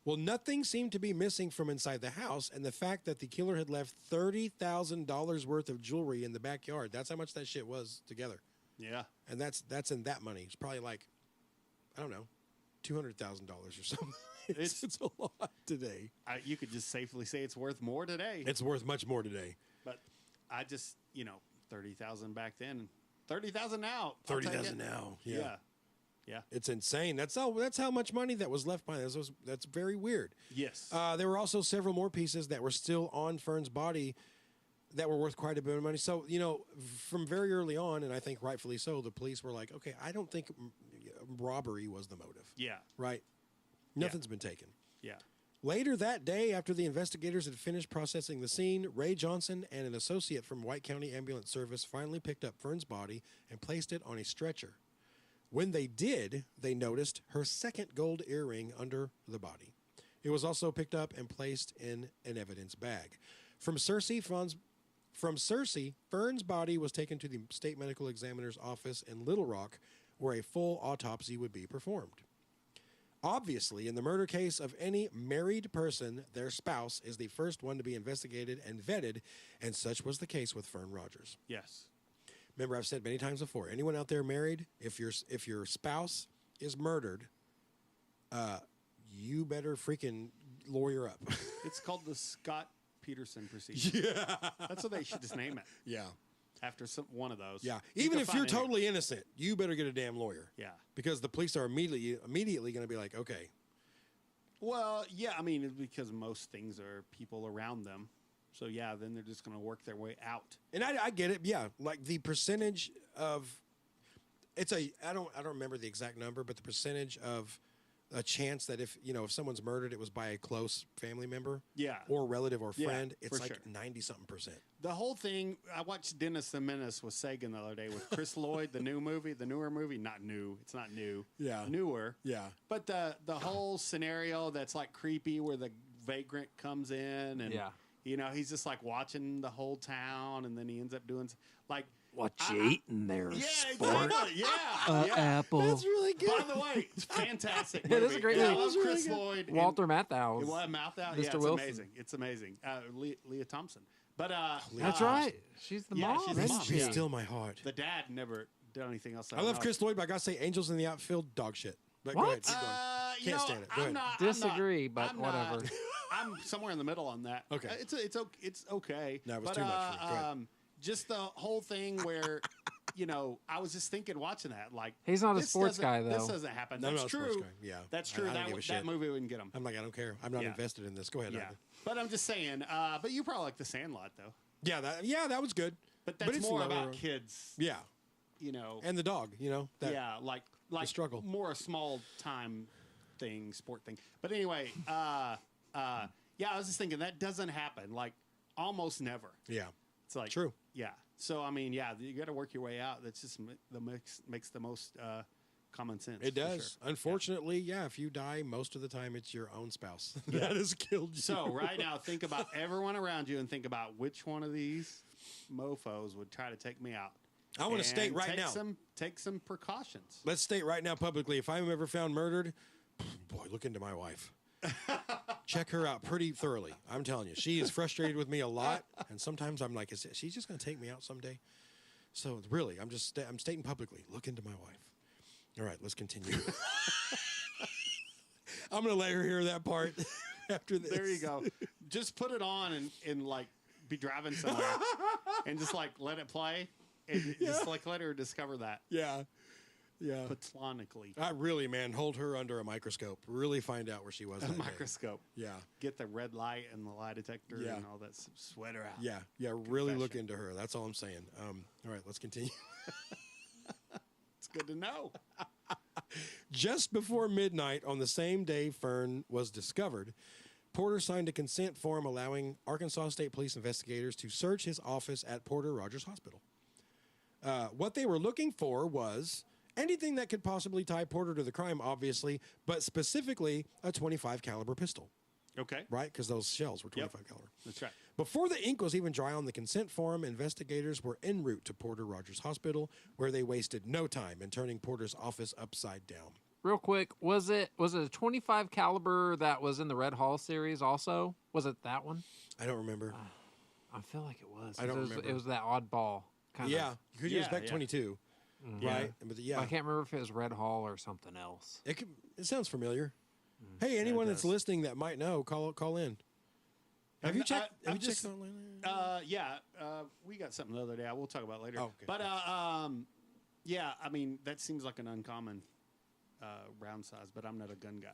Well, nothing seemed to be missing from inside the house, and the fact that the killer had left $30,000 worth of jewelry in the backyard. That's how much that shit was together. yeah. And that's in that money. It's probably like, I don't know, $200,000 or something. It's a lot today. You could just safely say it's worth more today. It's worth much more today. But I just, 30,000 back then, 30,000 now. I'll take 30,000 it. now. Yeah. Yeah. It's insane. That's how much money that was left behind. That's very weird. Yes. There were also several more pieces that were still on Fern's body that were worth quite a bit of money. So, from very early on, and I think rightfully so, the police were like, okay, I don't think robbery was the motive. Yeah. Right? Nothing's been taken. Yeah. Later that day, after the investigators had finished processing the scene, Ray Johnson and an associate from White County Ambulance Service finally picked up Fern's body and placed it on a stretcher. When they did, they noticed her second gold earring under the body. It was also picked up and placed in an evidence bag. From Searcy, Fern's body was taken to the state medical examiner's office in Little Rock, where a full autopsy would be performed. Obviously, in the murder case of any married person, their spouse is the first one to be investigated and vetted, and such was the case with Fern Rogers. Yes. Remember, I've said many times before, anyone out there married, if your spouse is murdered, you better freaking lawyer up. It's called the Scott Peterson procedure. Yeah. That's what they should just name it Yeah. after one of those. Yeah. You Even can if find you're it. totally innocent, you better get a damn lawyer. Yeah. Because the police are immediately going to be like, okay. Well, yeah, I mean, because most things are people around them. So, yeah, then they're just going to work their way out. And I get it. Yeah. Like the percentage of, I don't remember the exact number, but the percentage of a chance that if someone's murdered, it was by a close family member. Yeah. Or relative or Yeah, friend. It's for like sure. 90-something%. The whole thing, I watched Dennis the Menace with Sagan the other day with Chris Lloyd, the newer movie. Not new. It's not new. Yeah. Newer. Yeah. But the whole scenario that's like creepy where the vagrant comes in and, he's just like watching the whole town and then he ends up doing like. What you eating there, Yeah, sport? exactly. Yeah. yeah. Apple. That's really good. By the way, it's fantastic. It is movie. a great Yeah, movie. I love It was Chris really Lloyd. and- Walter Matthau. It was Mouth Out. Mr. Yeah, it's Wilson. amazing. It's amazing. Leah Thompson. But That's right. She's the yeah, mom. she's the Rest mom, be yeah. still my heart. The dad never did anything else. I love Chris Lloyd, but I got to say Angels in the Outfield, dog shit. But go What? ahead. Keep going. Can't stand it. Go ahead. Disagree, but whatever. I'm somewhere in the middle on that. Okay. It's okay. No, it was but, too much for me. Go ahead. Just the whole thing where, I was just thinking watching that, like He's not a this sports doesn't- guy, though. This doesn't happen. No, I'm That's not a sports true. guy. Yeah. That's true. I don't give a That shit. movie wouldn't get him. I'm like, I don't care. I'm not Yeah. invested in this. Go ahead. Yeah. Ivan. But I'm just saying. But you probably like The Sandlot though. Yeah, that was good. But that's it's more lower- about kids. Yeah. And the dog, that yeah, like struggle. more a small time thing, sport thing. But anyway, yeah, I was just thinking that doesn't happen. Like almost never. Yeah. It's like True. Yeah. So I mean, yeah, you got to work your way out. That's just makes the most common sense. It for does. sure. Unfortunately, yeah, if you die, most of the time it's your own spouse Yeah. that has killed you. So right now, think about everyone around you and think about which one of these mofos would try to take me out. I want to state And right now. Take some precautions. Let's state right now publicly, if I'm ever found murdered, boy, look into my wife. Check her out pretty thoroughly. I'm telling you, she is frustrated with me a lot, and sometimes I'm like, is she just going to take me out someday? So really, I'm stating publicly, look into my wife. All right, let's continue. I'm going to let her hear that part after this. There you go. Just put it on and like be driving somewhere and just like let it play and just like let her discover that. Yeah. Yeah. Platonically. I really, man, hold her under a microscope. Really find out where she was. A that day. microscope. Yeah. Get the red light and the lie detector Yeah. and all that. Sweat her out. Yeah. Yeah. Really look into her. That's all I'm saying. All right, let's continue. It's good to know. Just before midnight on the same day Fern was discovered, Porter signed a consent form allowing Arkansas State Police investigators to search his office at Porter Rogers Hospital. What they were looking for was anything that could possibly tie Porter to the crime, obviously, but specifically a .25 caliber pistol, Okay. right? Because those shells were .25 caliber. That's right. Before the ink was even dry on the consent form, investigators were en route to Porter Rogers Hospital, where they wasted no time in turning Porter's office upside down. Real quick, was it a 25 caliber that was in the Red Hall series also? Was it that one? I don't remember. I feel like it was. I don't remember. remember. It was that oddball kind Yeah, of. because you expect 22, right? But I can't remember if it was Red Hall or something else. it sounds familiar. Hey, anyone that's does. listening that might know, call in. Have you checked? Have you checked online? We got something the other day. We'll talk about it later. Oh, okay. But yeah, I mean that seems like an uncommon round size, but I'm not a gun guy.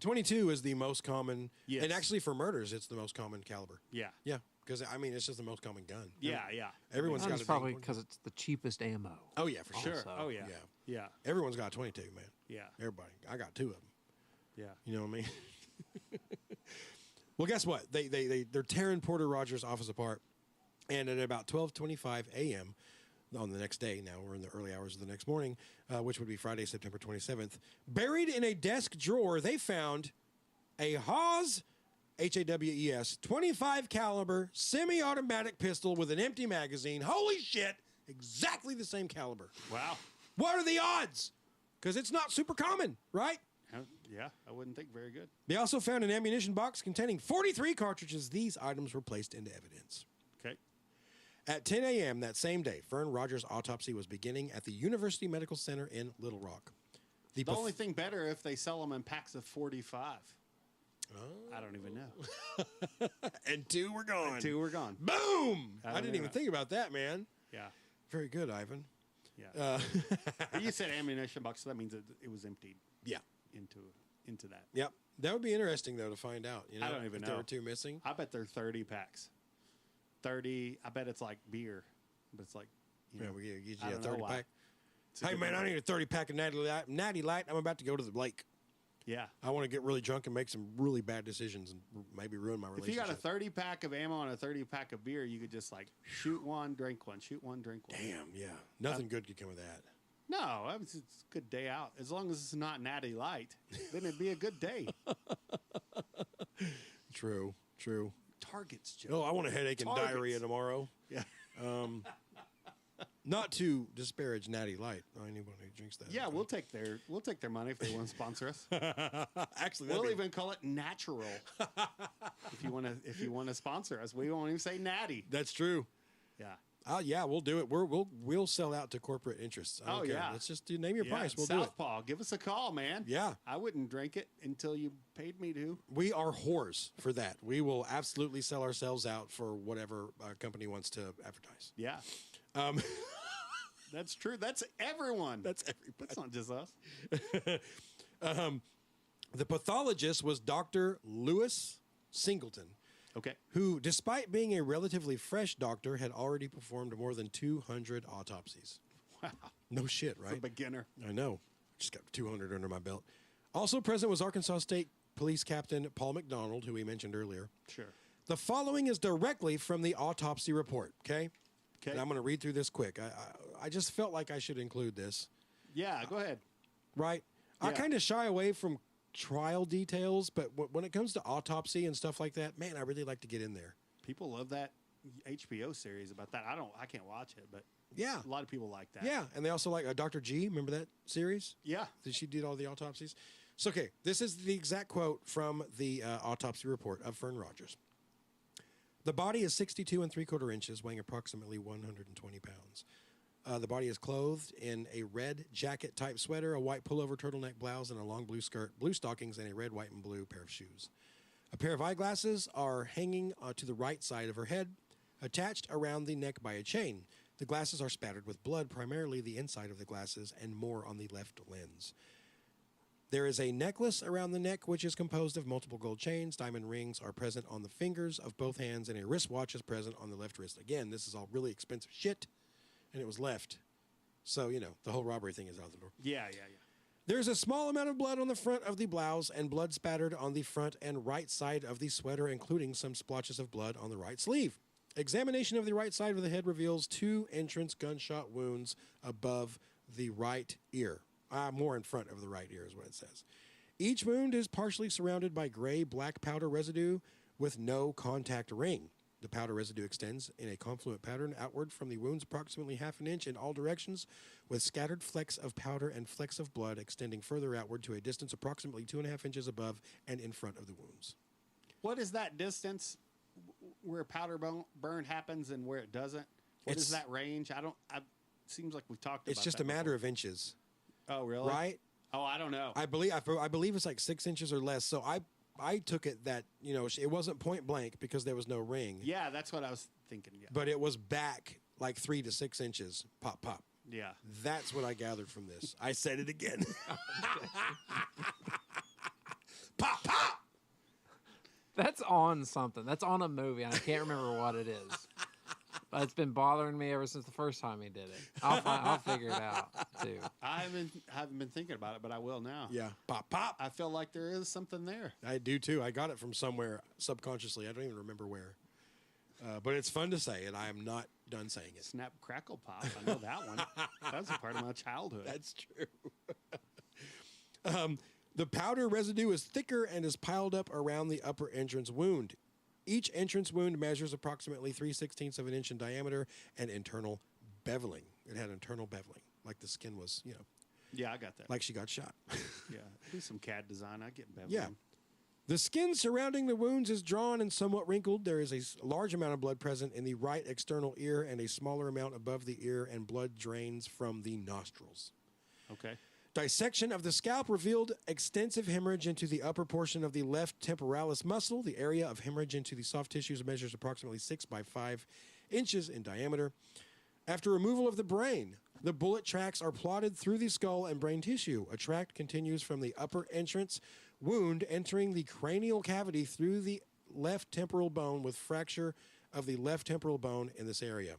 22 is the most common, Yes. and actually for murders, it's the most common caliber. Yeah. Yeah, because I mean, it's just the most common gun. Yeah. Everyone's got That's a probably dang- because it's the cheapest ammo. Oh yeah, for sure. Sure. Also. Oh yeah. Yeah. Yeah. Everyone's got a 22, man. Yeah. Everybody. I got 2 of them. Yeah. You know what I mean? Well, guess what? They're tearing Porter Rogers' office apart, and at about 12:25 a.m. on the next day, now we're in the early hours of the next morning, which would be Friday, September 27th, buried in a desk drawer, they found a Haws, H-A-W-E-S, 25 caliber semi-automatic pistol with an empty magazine. Holy shit! Exactly the same caliber. Wow. What are the odds? Because it's not super common, right? Yeah, I wouldn't think very good. They also found an ammunition box containing 43 cartridges. These items were placed into evidence. Okay. At 10 a.m. that same day, Fern Rogers' autopsy was beginning at the University Medical Center in Little Rock. The only thing better if they sell them in packs of 45. I don't even know. And 2 were gone. 2 were gone. Boom! I I don't didn't know. even think about that, man. Yeah. Very good, Ivan. Yeah. But you said ammunition box, so that means it was emptied Yeah. into that. Yep. That would be interesting, though, to find out. You know, I don't even if there know. were 2 missing. I bet they're 30 packs. 30. I bet it's like beer, but it's like. You Yeah, know, we get you I a don't know 30 why. pack. It's a Hey, good man, I number. need a 30 pack of Natty Light. I'm about to go to the lake. Yeah. I want to get really drunk and make some really bad decisions and maybe ruin my If relationship. you got a 30 pack of ammo and a 30 pack of beer, you could just like shoot one, drink one, shoot one, drink one. Damn, yeah. Nothing good could come of that. No, it's a good day out. As long as it's not Natty Light, then it'd be a good day. True. Targets, Joe. Oh, I want a headache and Targets. diarrhea tomorrow. Yeah. Not to disparage Natty Light. Anyone who drinks that. Yeah, we'll take their money if they want to sponsor us. Actually, We'll even call it natural. if you want to sponsor us, we won't even say natty. That's true. Yeah. Yeah, we'll do it. We'll sell out to corporate interests. I don't care. yeah. Let's just name your Yeah, price. We'll do it. Southpaw, give us a call, man. Yeah. I wouldn't drink it until you paid me to. We are whores for that. We will absolutely sell ourselves out for whatever company wants to advertise. Yeah. Um, That's true. That's everyone. that's everybody. That's not just us. The pathologist was Dr. Lewis Singleton, Okay. who, despite being a relatively fresh doctor, had already performed more than 200 autopsies. Wow. No shit, For a right? beginner. I know. Just got 200 under my belt. Also present was Arkansas State Police Captain Paul McDonald, who we mentioned earlier. Sure. The following is directly from the autopsy report, okay? Okay. And I'm going to read through this quick. I just felt like I should include this, Yeah, go ahead. right? I Yeah. kind of shy away from trial details, but when it comes to autopsy and stuff like that, man, I really like to get in there. People love that HBO series about that. I can't watch it, but Yeah. a lot of people like that. Yeah, and they also like Dr. G. Remember that series? Yeah. She did all the autopsies. So, okay, this is the exact quote from the autopsy report of Fern Rogers. The body is 62 3/4 inches, weighing approximately 120 pounds. The body is clothed in a red jacket-type sweater, a white pullover turtleneck blouse, and a long blue skirt, blue stockings, and a red, white, and blue pair of shoes. A pair of eyeglasses are hanging to the right side of her head, attached around the neck by a chain. The glasses are spattered with blood, primarily the inside of the glasses, and more on the left lens. There is a necklace around the neck, which is composed of multiple gold chains. Diamond rings are present on the fingers of both hands, and a wristwatch is present on the left wrist. Again, this is all really expensive shit, and it was left. So, the whole robbery thing is out the door. Yeah. There's a small amount of blood on the front of the blouse and blood spattered on the front and right side of the sweater, including some splotches of blood on the right sleeve. Examination of the right side of the head reveals 2 entrance gunshot wounds above the right ear. More in front of the right ear is what it says. Each wound is partially surrounded by gray-black powder residue with no contact ring. The powder residue extends in a confluent pattern outward from the wounds approximately half an inch in all directions, with scattered flecks of powder and flecks of blood extending further outward to a distance approximately 2.5 inches above and in front of the wounds. What is that distance where powder burn happens and where it doesn't? What is that range? Seems like we've talked about It's just that a matter before. of inches. Oh, really? Right? Oh, I don't know. I believe it's like 6 inches or less. So I took it that, it wasn't point blank because there was no ring. Yeah, that's what I was thinking. Yeah. But it was back like 3 to 6 inches. Pop, pop. Yeah. That's what I gathered from this. I said it again. Pop, pop! That's on something. That's on a movie, and I can't remember what it is. But it's been bothering me ever since the first time he did it. I'll figure it out, too. I haven't been thinking about it, but I will now. Yeah. Pop, pop. I feel like there is something there. I do, too. I got it from somewhere subconsciously. I don't even remember where. But it's fun to say, and I am not done saying it. Snap, crackle, pop. I know that one. That was a part of my childhood. That's true. The powder residue is thicker and is piled up around the upper entrance wound. Each entrance wound measures approximately 3/16 of an inch in diameter and internal beveling. It had internal beveling, like the skin was, Yeah, I got that. like she got shot. Yeah, do some CAD design. I get beveling. Yeah. The skin surrounding the wounds is drawn and somewhat wrinkled. There is a large amount of blood present in the right external ear and a smaller amount above the ear, and blood drains from the nostrils. Okay. Dissection of the scalp revealed extensive hemorrhage into the upper portion of the left temporalis muscle. The area of hemorrhage into the soft tissues measures approximately 6 by 5 inches in diameter. After removal of the brain, the bullet tracks are plotted through the skull and brain tissue. A tract continues from the upper entrance wound, entering the cranial cavity through the left temporal bone, with fracture of the left temporal bone in this area.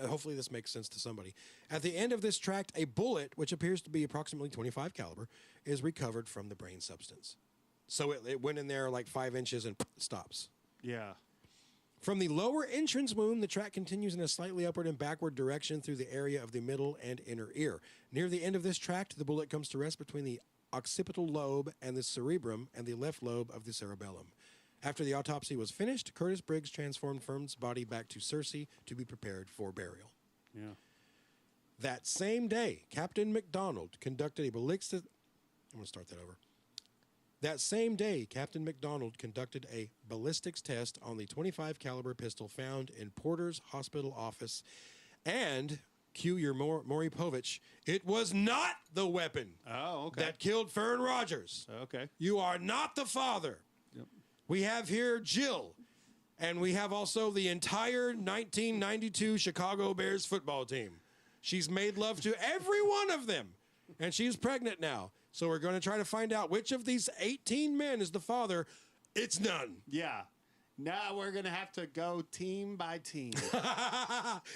Hopefully this makes sense to somebody. At the end of this tract, a bullet, which appears to be approximately .25 caliber, is recovered from the brain substance. So it went in there like 5 inches and stops. Yeah. From the lower entrance wound, the tract continues in a slightly upward and backward direction through the area of the middle and inner ear. Near the end of this tract, the bullet comes to rest between the occipital lobe and the cerebrum and the left lobe of the cerebellum. After the autopsy was finished, Curtis Briggs transformed Fern's body back to Cersei to be prepared for burial. Yeah. That same day, Captain McDonald conducted a ballistic... I'm going to start that over. That same day, Captain McDonald conducted a ballistics test on the .25 caliber pistol found in Porter's hospital office, and, cue your Maury Povich, it was not the weapon that killed Fern Rogers. Okay. You are not the father. Yep. We have here Jill, and we have also the entire 1992 Chicago Bears football team. She's made love to every one of them, and she's pregnant now. So we're going to try to find out which of these 18 men is the father. It's none. Yeah. Now we're going to have to go team by team.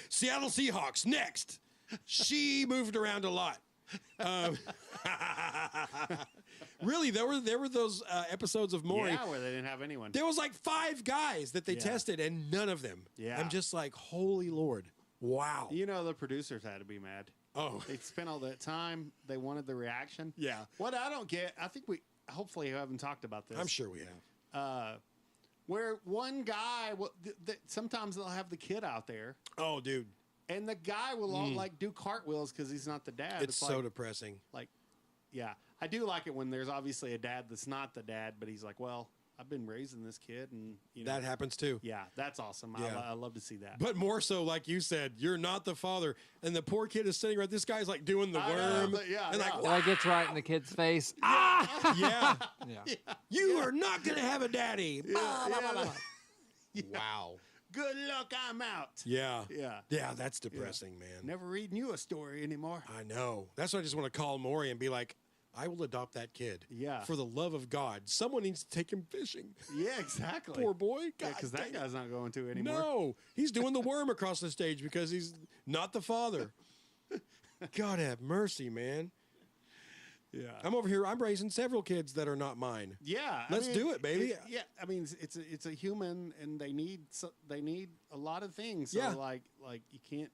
Seattle Seahawks, next. She moved around a lot. Really, there were those episodes of Maury. Yeah, where they didn't have anyone. There was like 5 guys that they tested, and none of them. Yeah. I'm just like, holy Lord. Wow. You know, the producers had to be mad. Oh. They spent all that time. They wanted the reaction. Yeah. What I don't get, I think hopefully you haven't talked about this. I'm sure we have. Where one guy, sometimes they'll have the kid out there. Oh, dude. And the guy will all like do cartwheels because he's not the dad. It's so depressing. Like, yeah. I do like it when there's obviously a dad that's not the dad, but he's like, well, I've been raising this kid, and that happens too. Yeah, that's awesome. Yeah. I love to see that. But more so, like you said, you're not the father, and the poor kid is sitting right. This guy's like doing the worm, and like, Well, it gets right in the kid's face. Ah! yeah, Yeah. you are not gonna have a daddy. Yeah. Wow. Good luck, I'm out. Yeah. Yeah. That's depressing, man. Never reading you a story anymore. I know. That's why I just want to call Maury and be like, I will adopt that kid. Yeah. For the love of God, someone needs to take him fishing. Yeah, exactly. Poor boy. God, Because that dang it. guy's not going to anymore. No, he's doing the worm across the stage because he's not the father. God have mercy, man. Yeah. I'm over here. I'm raising several kids that are not mine. Yeah. Let's do it, baby. Yeah. I mean, it's a human, and they need a lot of things. So Yeah. like you can't.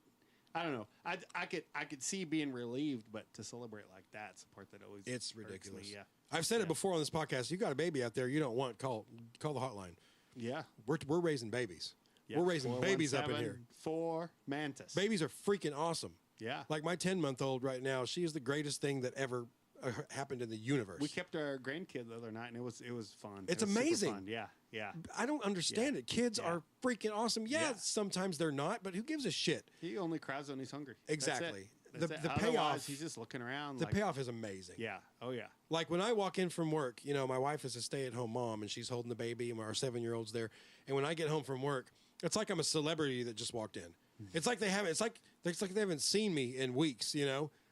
I don't know. I could see being relieved, but to celebrate like that's the part that always It's irks ridiculous. Me. Yeah. I've said it before on this podcast. You got a baby out there you don't want, call the hotline. Yeah. We're raising babies. Yeah. We're raising babies up in here. 4 Mantis. Babies are freaking awesome. Yeah. Like my 10-month-old right now, she is the greatest thing that ever happened in the universe. We kept our grandkid the other night, and it was fun. It's It was super amazing. fun. Yeah. Yeah. I don't understand it. Kids Yeah. are freaking awesome. Yeah, Yeah. sometimes they're not, but who gives a shit? He only cries when he's hungry. That's it. Exactly. That's The it. payoff- Otherwise, he's just looking around. The like, payoff is amazing. Yeah. Oh yeah. Like when I walk in from work, my wife is a stay-at-home mom, and she's holding the baby, and our 7-year-old's there. And when I get home from work, it's like I'm a celebrity that just walked in. It's like they haven't. It's like they haven't seen me in weeks.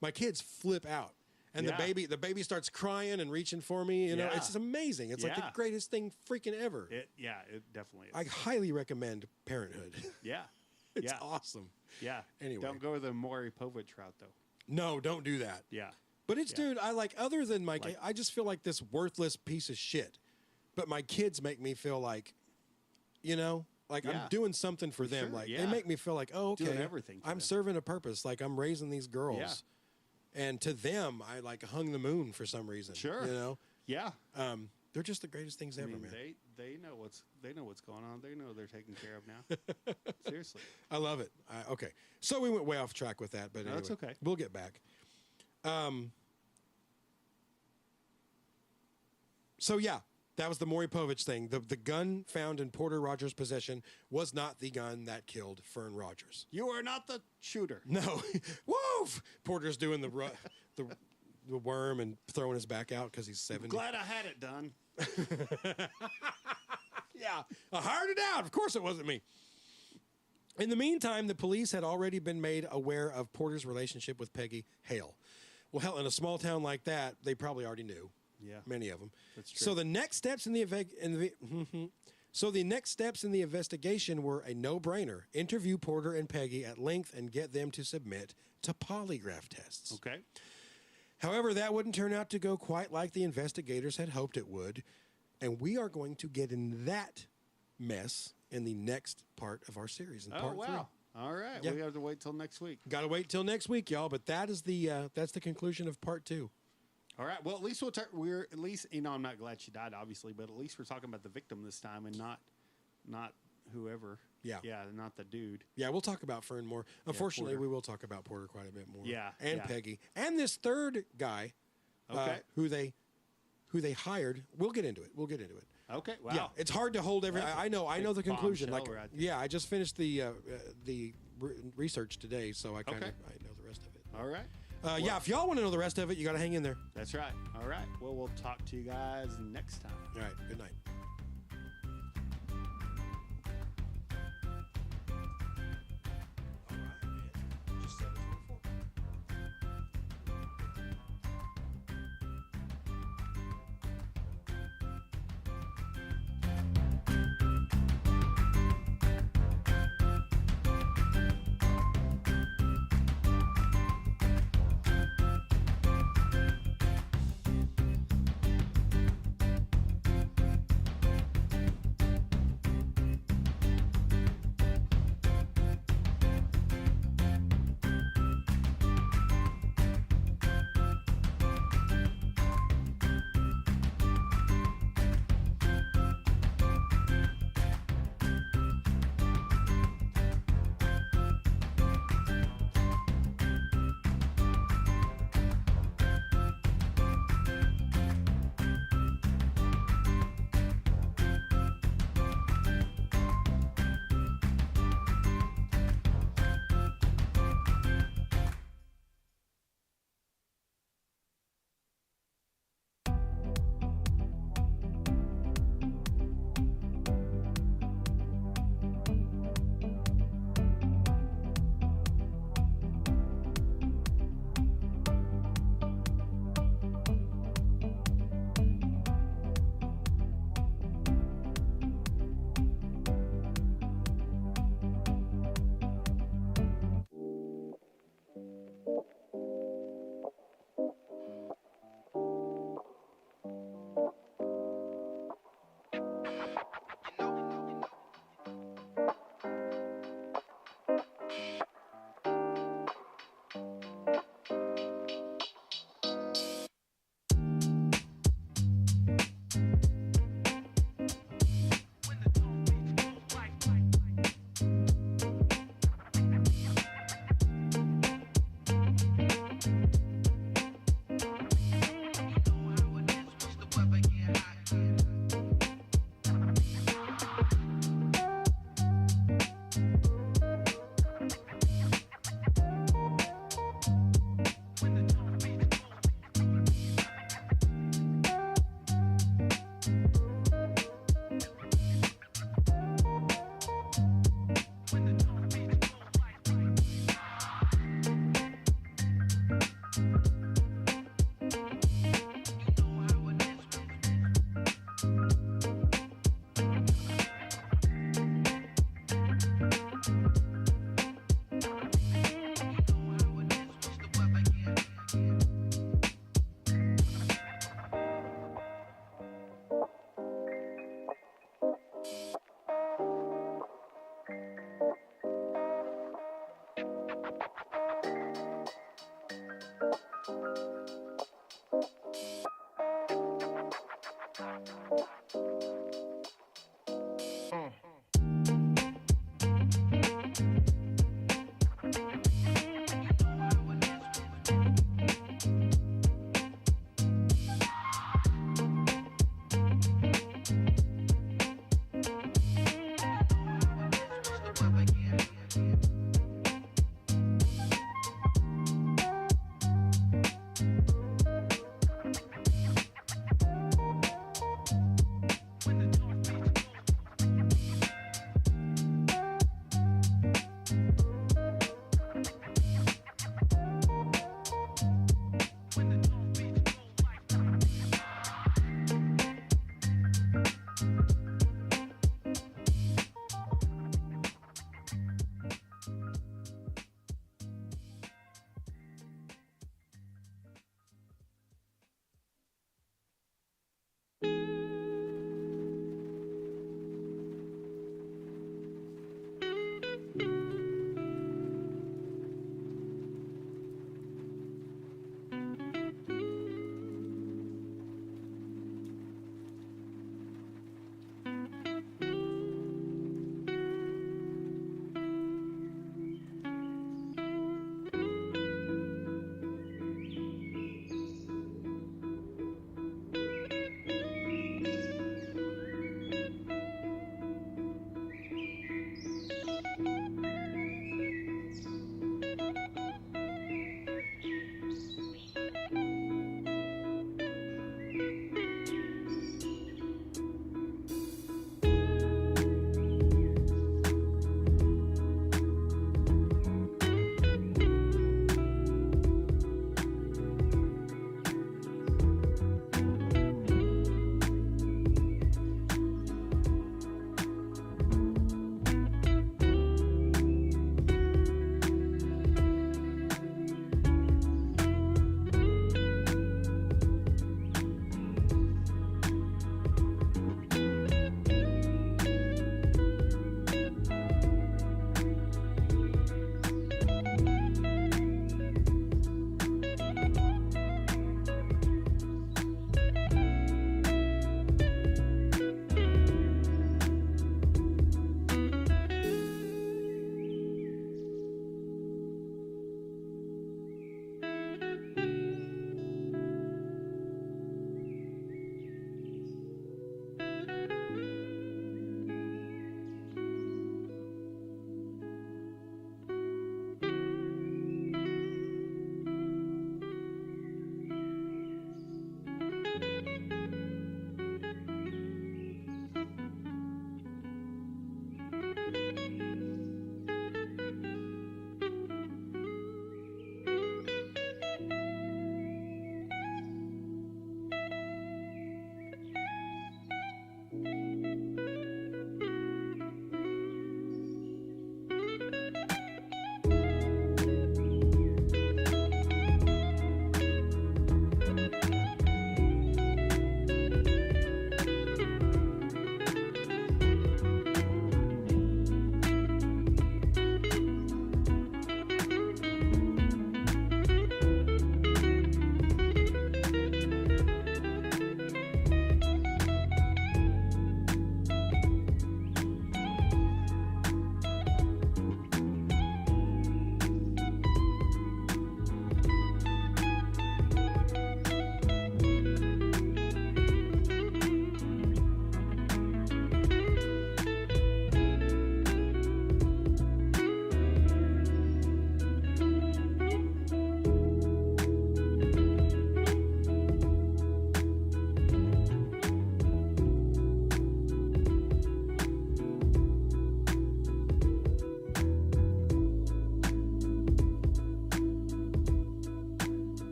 My kids flip out, and Yeah. the baby starts crying and reaching for me. Yeah. It's just amazing. It's like the Yeah. greatest thing freaking ever. It definitely is. I highly recommend Parenthood. Yeah. It's Yeah. awesome. Yeah. Anyway. Don't go the Maury Povich route though. No, don't do that. Yeah. But it's, Yeah. dude, I like, other than my kid, I just feel like this worthless piece of shit. But my kids make me feel like, like Yeah. I'm doing something for them. Sure, like, they yeah. make me feel like, oh, okay. Doing everything for I'm them. serving a purpose. Like, I'm raising these girls. And to them, I like hung the moon for some reason. Sure. Yeah. They're just the greatest things I ever, mean, man. they know what's going on. They know they're taken care of now. Seriously. I love it. Okay. So we went way off track with that, but No, anyway, that's okay. We'll get back. So yeah, that was the Maury Povich thing. The gun found in Porter Rogers' possession was not the gun that killed Fern Rogers. You are not the shooter. No. Woof! Porter's doing the worm and throwing his back out because he's 70. Glad I had it done. Yeah, I hired it out. Of course it wasn't me. In the meantime, the police had already been made aware of Porter's relationship with Peggy Hale. Well, hell, in a small town like that, they probably already knew. Yeah. Many of them. That's true. So the next steps in the investigation were a no-brainer. Interview Porter and Peggy at length and get them to submit to polygraph tests. Okay. However, that wouldn't turn out to go quite like the investigators had hoped it would, and we are going to get in that mess in the next part of our series, in part 3. All right. Yeah. We have to wait till next week. Got to wait till next week, y'all. But that is that's the conclusion of part 2. All right. Well, at least we're at least I'm not glad she died, obviously, but at least we're talking about the victim this time and not whoever. Yeah. Yeah. Not the dude. Yeah, we'll talk about Fern more. Unfortunately, Porter. we will talk about Porter quite a bit more. Yeah, and yeah. Peggy and this third guy, Okay. who they hired. We'll get into it. Okay. Wow. Yeah, it's hard to hold every. That's a I know the big conclusion. Like, bombshell right there. yeah, I just finished the research today, so I kind of Okay. I know the rest of it. All right. Yeah, if y'all want to know the rest of it, you got to hang in there. That's right. All right. Well, we'll talk to you guys next time. All right. Good night.